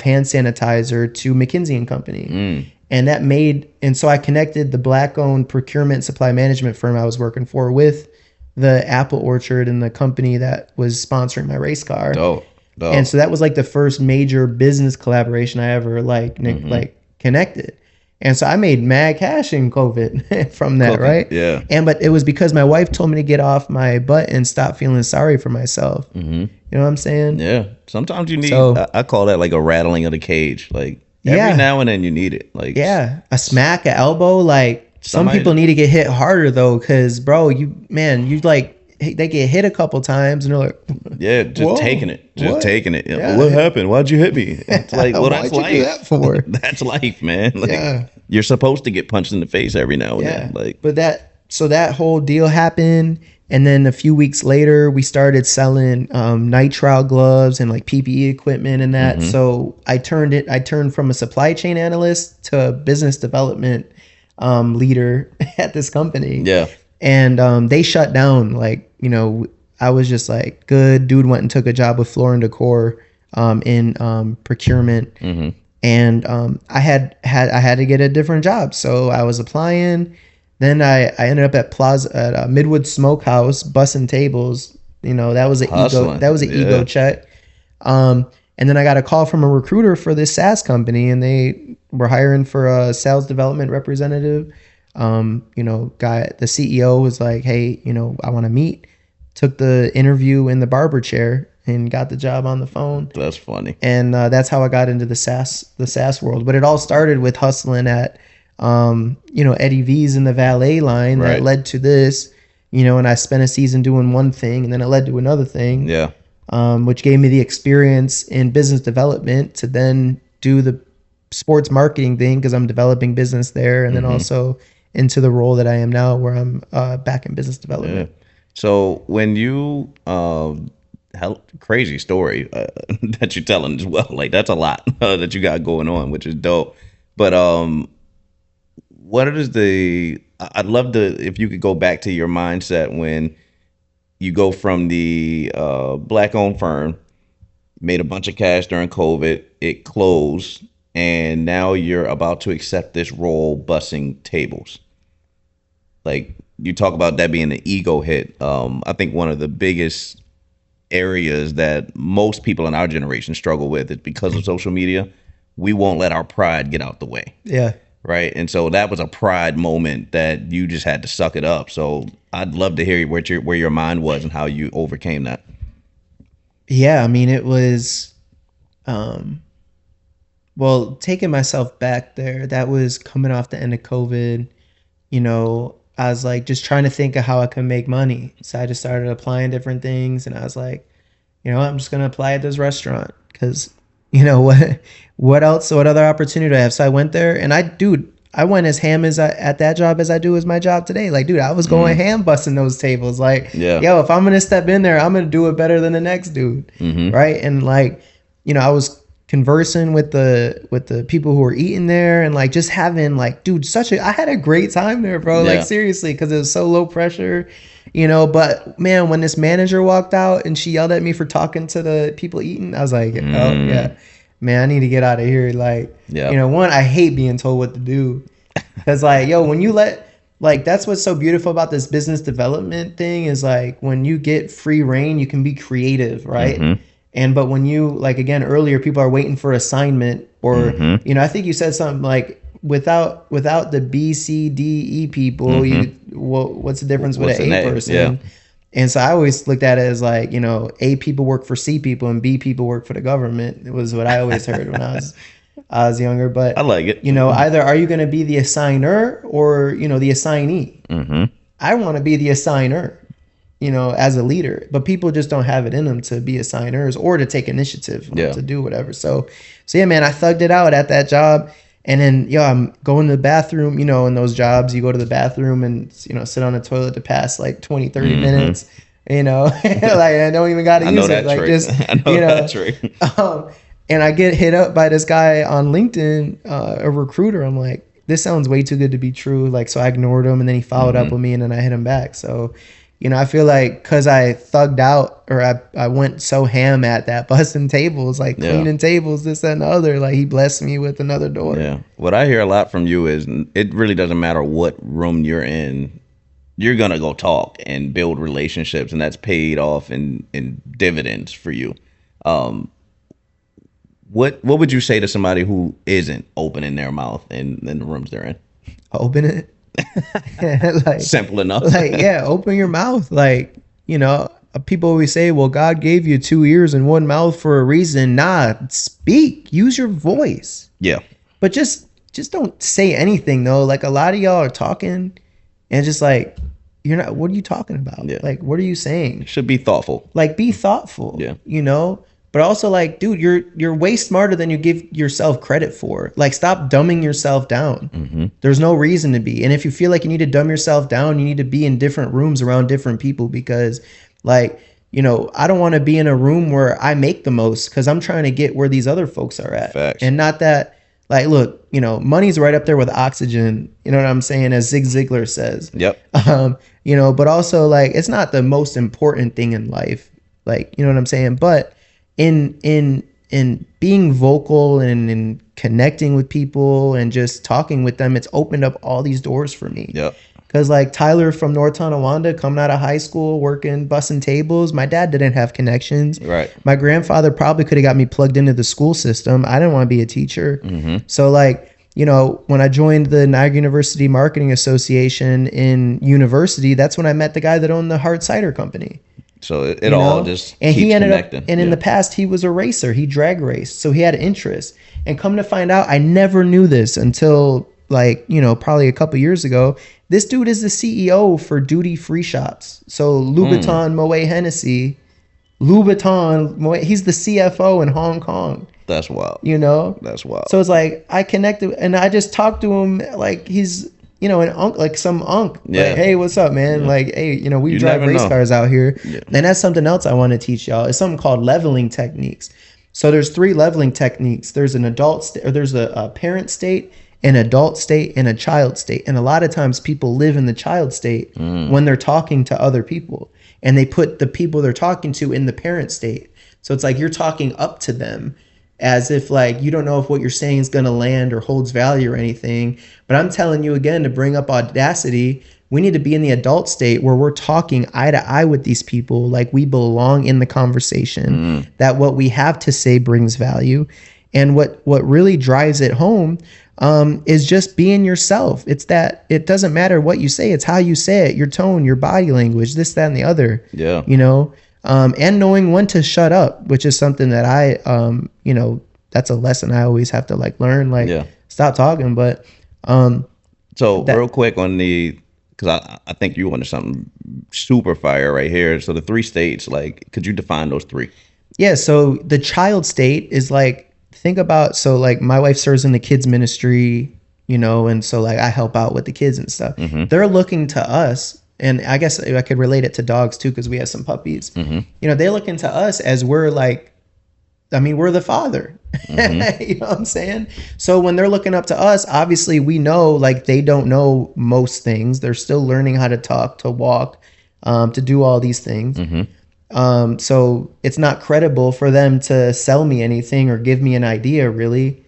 hand sanitizer to McKinsey and Company. And so I connected the black owned procurement supply management firm I was working for with the apple orchard and the company that was sponsoring my race car. Dope. And Oh. so that was like the first major business collaboration I ever Mm-hmm. like connected. And so I made mad cash in COVID from that, Cooking. right? Yeah. And but it was because my wife told me to get off my butt and stop feeling sorry for myself. Mm-hmm. You know what I'm saying? Yeah. Sometimes you need. So I call that like a rattling of the cage. Like every yeah, now and then you need it. Like yeah, a smack, a elbow. Like some people somebody. need to get hit harder though, because bro, you like they get hit a couple times and they're like, Yeah, just taking whoa, it, just what? taking it. You know, what Yeah, happened? Why'd you hit me? It's like, well, that's why'd you do that life. for? That's life, man. Like Yeah, you're supposed to get punched in the face every now and then. yeah. Like, But that whole deal happened, and then a few weeks later, we started selling nitrile gloves and like PPE equipment and that. hmm, So I turned from a supply chain analyst to a business development leader at this company, yeah, and they shut down. Like, I was just like, good dude. Went and took a job with Floor and Decor in procurement, hmm, and I had to get a different job, so I was applying. Then I ended up at Plaza at Midwood Smokehouse bussing tables. That was hustling. an ego Yeah, check. And then I got a call from a recruiter for this SaaS company, and they were hiring for a sales development representative. The CEO was like, "Hey, I want to meet." Took the interview in the barber chair and got the job on the phone, that's funny. and that's how I got into the SaaS world. But it all started with hustling at Eddie V's in the valet line that Right. led to this. And I spent a season doing one thing, and then it led to another thing, Yeah. which gave me the experience in business development to then do the sports marketing thing because I'm developing business there, and then Hmm. also into the role that I am now, where I'm back in business Yeah. development. So when you crazy story that you're telling as well, like that's a lot that you got going on, which is dope. But what is the? I'd love to if you could go back to your mindset when you go from the black owned firm, made a bunch of cash during COVID, it closed, and now you're about to accept this role bussing tables. Like you talk about that being an ego hit. I think one of the biggest areas that most people in our generation struggle with is because of social media. We won't let our pride get out the way, Yeah. right? And so that was a pride moment that you just had to suck it up. So I'd love to hear where your mind was and how you overcame that. Yeah, I mean, it was, um, well, taking myself back there, that was coming off the end of COVID. I was like just trying to think of how I could make money. So I just started applying different things, and I was like, I'm just gonna apply at this restaurant because, what else? What other opportunity do I have? So I went there, and I went as ham at that job as I do as my job today. Like, dude, I was going Mm, ham busting those tables. Like, yeah. yo, if I'm gonna step in there, I'm gonna do it better than the next dude, Mm-hmm. right? And like, I was conversing with the people who were eating there, and like just having like, dude, I had a great time there, bro. Like Yeah. seriously, because it was so low pressure. But man, when this manager walked out and she yelled at me for talking to the people eating, I was like, oh Mm, yeah, man, I need to get out of here. Like, yeah. one, I hate being told what to do. Cause like, yo, when you like, that's what's so beautiful about this business development thing is like when you get free reign, you can be creative, right? Mm-hmm. But when you, like, again, earlier, people are waiting for assignment, or, Mm-hmm. I think you said something like, without the B, C, D, E people, Mm-hmm. what's the difference with What's an an A A? Yeah. person? And so I always looked at it as like, A people work for C people and B people work for the government. It was what I always heard when I was younger. I But, like it. either are you going to be the assigner or, the assignee? Mm-hmm. I want to be the assigner, as a leader, but people just don't have it in them to be assigners or to take initiative, Yeah. to do whatever. So yeah, man, I thugged it out at that job. And then, I'm going to the bathroom, in those jobs, you go to the bathroom and, sit on the toilet to pass like 20, 30 Mm-hmm. minutes, like I don't even got to I know use it. that Like trick. just, I know that trick. um, and I get hit up by this guy on LinkedIn, a recruiter. I'm like, this sounds way too good to be true. Like, so I ignored him, and then he followed up Mm-hmm. with me, and then I hit him back. So, I feel like because I thugged out, or I went so ham at that, busting tables, like Yeah. cleaning tables, this, that, and the other. Like, he blessed me with another door. Yeah. What I hear a lot from you is it really doesn't matter what room you're in. You're going to go talk and build relationships, and that's paid off in dividends for you. Um, what would you say to somebody who isn't opening their mouth in the rooms they're in? Open it. like Simple enough. yeah, open your mouth. Like, people always say, well, God gave you two ears and one mouth for a reason. Nah, speak, use your voice. Yeah. But just don't say anything though. Like, a lot of y'all are talking and just like, you're not, what are you talking about? Yeah. Like, what are you saying? Should be thoughtful. Like, be thoughtful. Yeah. But also, like, dude, you're way smarter than you give yourself credit for. Like, stop dumbing yourself down. Mm-hmm. There's no reason to be. And if you feel like you need to dumb yourself down, you need to be in different rooms around different people, because, like, I don't want to be in a room where I make the most, because I'm trying to get where these other folks are at. Facts. And not that, like, look, money's right up there with oxygen. You know what I'm saying? As Zig Ziglar says. Yep. But also, like, it's not the most important thing in life. Like, you know what I'm saying? But in being vocal and in connecting with people and just talking with them, it's opened up all these doors for me. Yep. Because, like, Tyler from North Tonawanda, coming out of high school, working, bussing tables, my dad didn't have connections. Right. My grandfather probably could have got me plugged into the school system. I didn't want to be a teacher. Mm-hmm. So, like, when I joined the Niagara University Marketing Association in university, that's when I met the guy that owned the hard cider company. So it all just and keeps he ended connecting. up, and in the past he was a racer. He drag raced, so he had interest. And come to find out, I never knew this until, like, probably a couple years ago. This dude is the CEO for duty free shops. So Louboutin, Moet Hennessy, Louboutin, Moet, he's the CFO in Hong Kong. That's wild. That's wild. So it's like, I connected and I just talked to him like he's, an unk, like some unk. Yeah. Like, hey, what's up, man? Yeah. Like, hey, we You drive never race know. cars out here. Yeah. And that's something else I want to teach y'all. It's something called leveling techniques. So there's 3 leveling techniques. There's an adult or there's a parent state, an adult state, and a child state. And a lot of times people live in the child state when they're talking to other people, and they put the people they're talking to in the parent state. So it's like you're talking up to them as if, like, you don't know if what you're saying is going to land or holds value or anything. But I'm telling you again, to bring up audacity, we need to be in the adult state where we're talking eye to eye with these people, like we belong in the conversation, that what we have to say brings value. And what really drives it home is just being yourself. It's that it doesn't matter what you say. It's how you say it, your tone, your body language, this, that, and the other. Yeah. And knowing when to shut up, which is something that I, that's a lesson I always have to, like, learn, like, stop talking. But so real quick on because I think you wanted something super fire right here. So the 3 states, like, could you define those 3? Yeah. So the child state is like, think about, so like my wife serves in the kids ministry, and so, like, I help out with the kids and stuff. Mm-hmm. They're looking to us. And I guess I could relate it to dogs too, because we have some puppies. Mm-hmm. They look into us as we're like, we're the father. Mm-hmm. You know what I'm saying? So when they're looking up to us, obviously we know, like, they don't know most things. They're still learning how to talk, to walk, to do all these things. Mm-hmm. So it's not credible for them to sell me anything or give me an idea, really.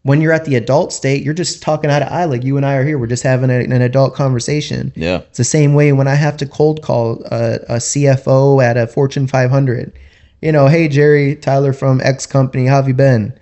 When you're at the adult state, you're just talking eye to eye, like you and I are here. We're just having an adult conversation. Yeah. It's the same way when I have to cold call a CFO at a Fortune 500. Hey, Jerry, Tyler from X company, how have you been?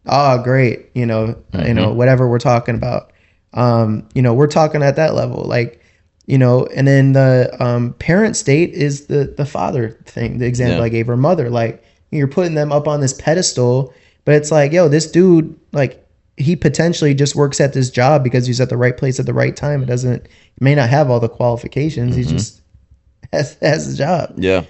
Oh, great. Whatever we're talking about. We're talking at that level, like, and then the parent state is the father thing, the example I gave her mother. Like, you're putting them up on this pedestal. But it's like, yo, this dude, like, he potentially just works at this job because he's at the right place at the right time. He may not have all the qualifications. He just has a job. Yeah.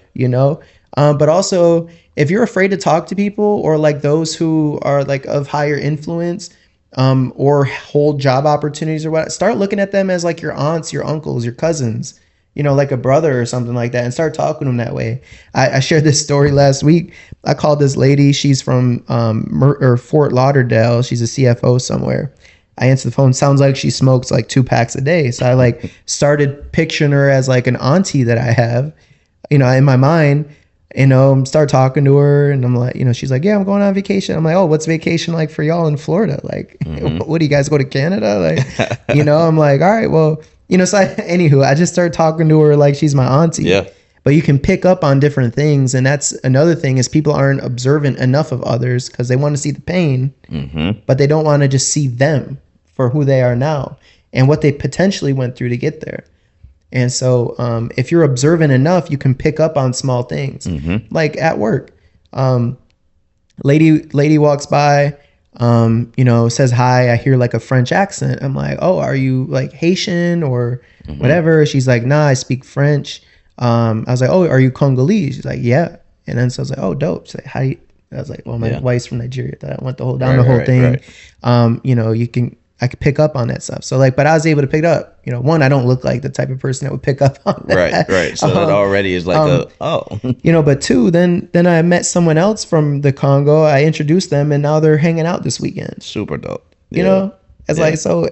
But also, if you're afraid to talk to people, or like those who are, like, of higher influence, or hold job opportunities or what, start looking at them as, like, your aunts, your uncles, your cousins, like a brother or something like that, and start talking to them that way. I shared this story last week. I called this lady. She's from Fort Lauderdale. She's a CFO somewhere. I answered the phone. Sounds like she smokes like 2 packs a day. So I, like, started picturing her as, like, an auntie that I have, in my mind. Start talking to her, and I'm like, she's like, yeah, I'm going on vacation. I'm like, oh, what's vacation like for y'all in Florida? Like, what do you guys go to Canada? Like, I'm like, all right, well. So anywho, I just started talking to her like she's my auntie. Yeah. but you can pick up on different things. And that's another thing, is people aren't observant enough of others because they want to see the pain, but they don't want to just see them for who they are now and what they potentially went through to get there. And so if you're observant enough, you can pick up on small things, like at work. Lady walks by, says hi. I hear like a French accent. I'm like, oh, are you like Haitian or whatever? She's like, nah, I speak French. I was like, oh, are you Congolese? She's like, yeah. And then so I was like, oh, dope. She's like, how do you? I was like, well, my wife's from Nigeria. That I went the whole thing. Right. I could pick up on that stuff. So like, but I was able to pick it up. One, I don't look like the type of person that would pick up on that. Right. So that already is like but two, then I met someone else from the Congo. I introduced them, and now they're hanging out this weekend. Super dope. It's like so.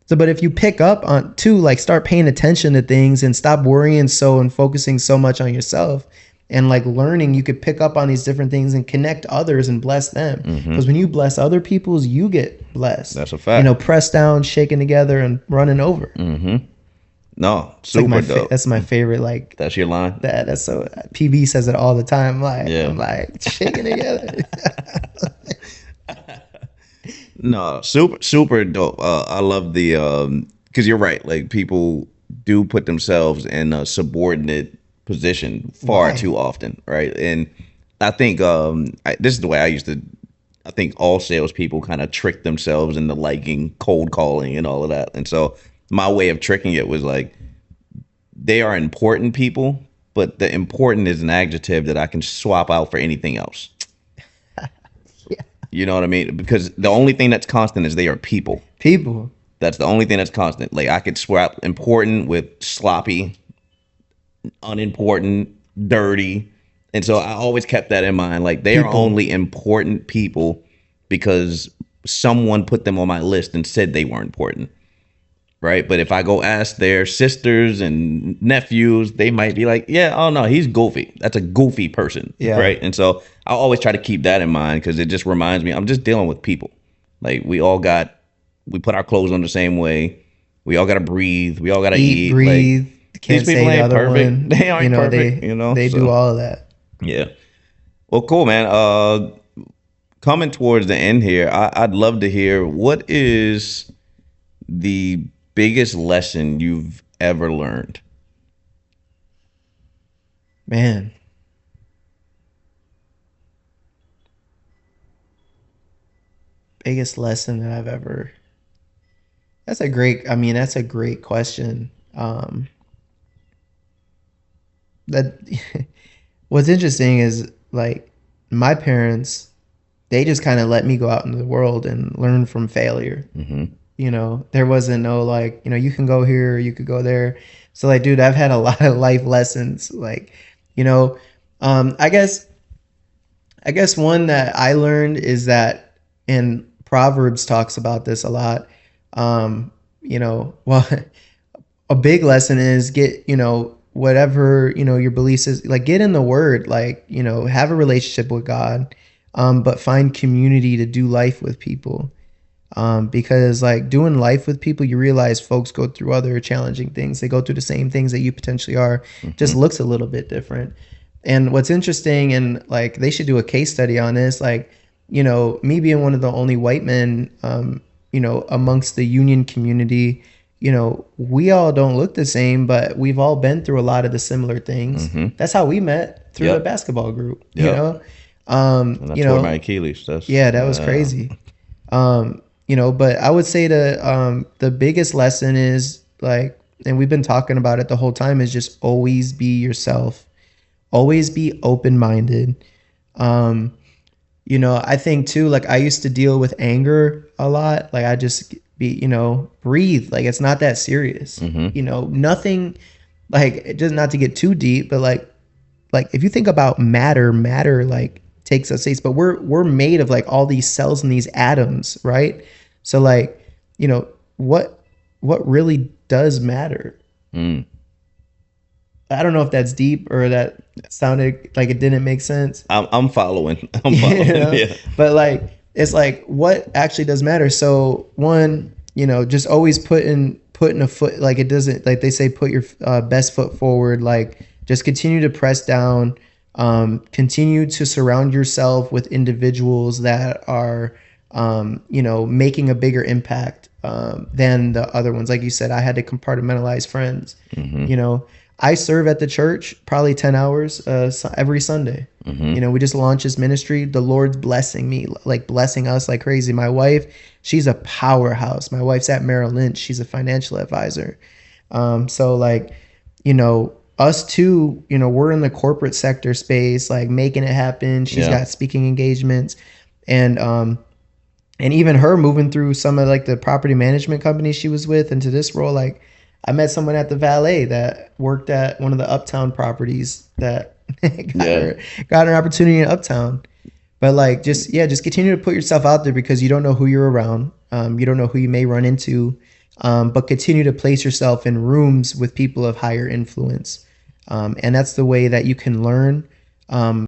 So, but if you pick up on two, like start paying attention to things and stop worrying and focusing so much on yourself. And like learning, you could pick up on these different things and connect others and bless them. Because when you bless other people's, you get blessed. That's a fact. Pressed down, shaken together, and running over. No, super like dope. That's my favorite. Like that's your line. That's so. PB says it all the time. I'm like shaking together. No, super dope. I love the because you're right. Like people do put themselves in a subordinate position far too often, right? And I think this is the way I used to. I think all salespeople kind of trick themselves into liking cold calling and all of that. And so my way of tricking it was like, they are important people, but the important is an adjective that I can swap out for anything else. You know what I mean? Because the only thing that's constant is they are people. People. That's the only thing that's constant. Like I could swap important with sloppy, unimportant, dirty. And so I always kept that in mind. Like they are only important people because someone put them on my list and said they weren't important. Right. But if I go ask their sisters and nephews, they might be like, yeah, oh no, he's goofy. That's a goofy person. Yeah. Right. And so I always try to keep that in mind because it just reminds me I'm just dealing with people. Like we put our clothes on the same way. We all got to breathe. We all got to eat. Breathe. Like, can't these people say the ain't other perfect. one. They aren't perfect. They do all of that. Yeah. Well, cool, man. Coming towards the end here, I'd love to hear what is the biggest lesson you've ever learned? Man. Biggest lesson that I've ever. That's a great question. That what's interesting is like my parents, they just kind of let me go out into the world and learn from failure. There wasn't no like, you can go here, you could go there. So like, dude, I've had a lot of life lessons. Like, I guess one that I learned is that, and Proverbs talks about this a lot. Well, a big lesson is get, whatever, your beliefs is, like get in the word, like, have a relationship with God, but find community to do life with people. Because like doing life with people, you realize folks go through other challenging things. They go through the same things that you potentially are, just looks a little bit different. And what's interesting, and like they should do a case study on this, like, me being one of the only white men, amongst the union community, we all don't look the same, but we've all been through a lot of the similar things. That's how we met, through a basketball group, and I tore my Achilles. That was crazy. But I would say the biggest lesson is like, and we've been talking about it the whole time, is just always be yourself, always be open-minded. I think too, like I used to deal with anger a lot. Like I just be, breathe. Like it's not that serious. Nothing, like just not to get too deep, but like if you think about matter like takes us space, but we're made of like all these cells and these atoms, right? So like, what really does matter? I don't know if that's deep or that sounded like it didn't make sense. I'm following. Yeah. But like, it's like, what actually does matter? So one, just always putting a foot, like it doesn't, like they say, put your best foot forward. Like just continue to press down, continue to surround yourself with individuals that are, making a bigger impact than the other ones. Like you said, I had to compartmentalize friends. Mm-hmm. You know, I serve at the church probably 10 hours every Sunday. Mm-hmm. We just launched this ministry. The Lord's blessing me, like blessing us like crazy. My wife, she's a powerhouse. My wife's at Merrill Lynch. She's a financial advisor. So like, us too, we're in the corporate sector space, like making it happen. She's Yeah. got speaking engagements, and even her moving through some of like the property management companies she was with into this role. Like I met someone at the valet that worked at one of the uptown properties that got Yeah. her got an opportunity in uptown. But like just continue to put yourself out there because you don't know who you're around. You don't know who you may run into. But continue to place yourself in rooms with people of higher influence. And that's the way that you can learn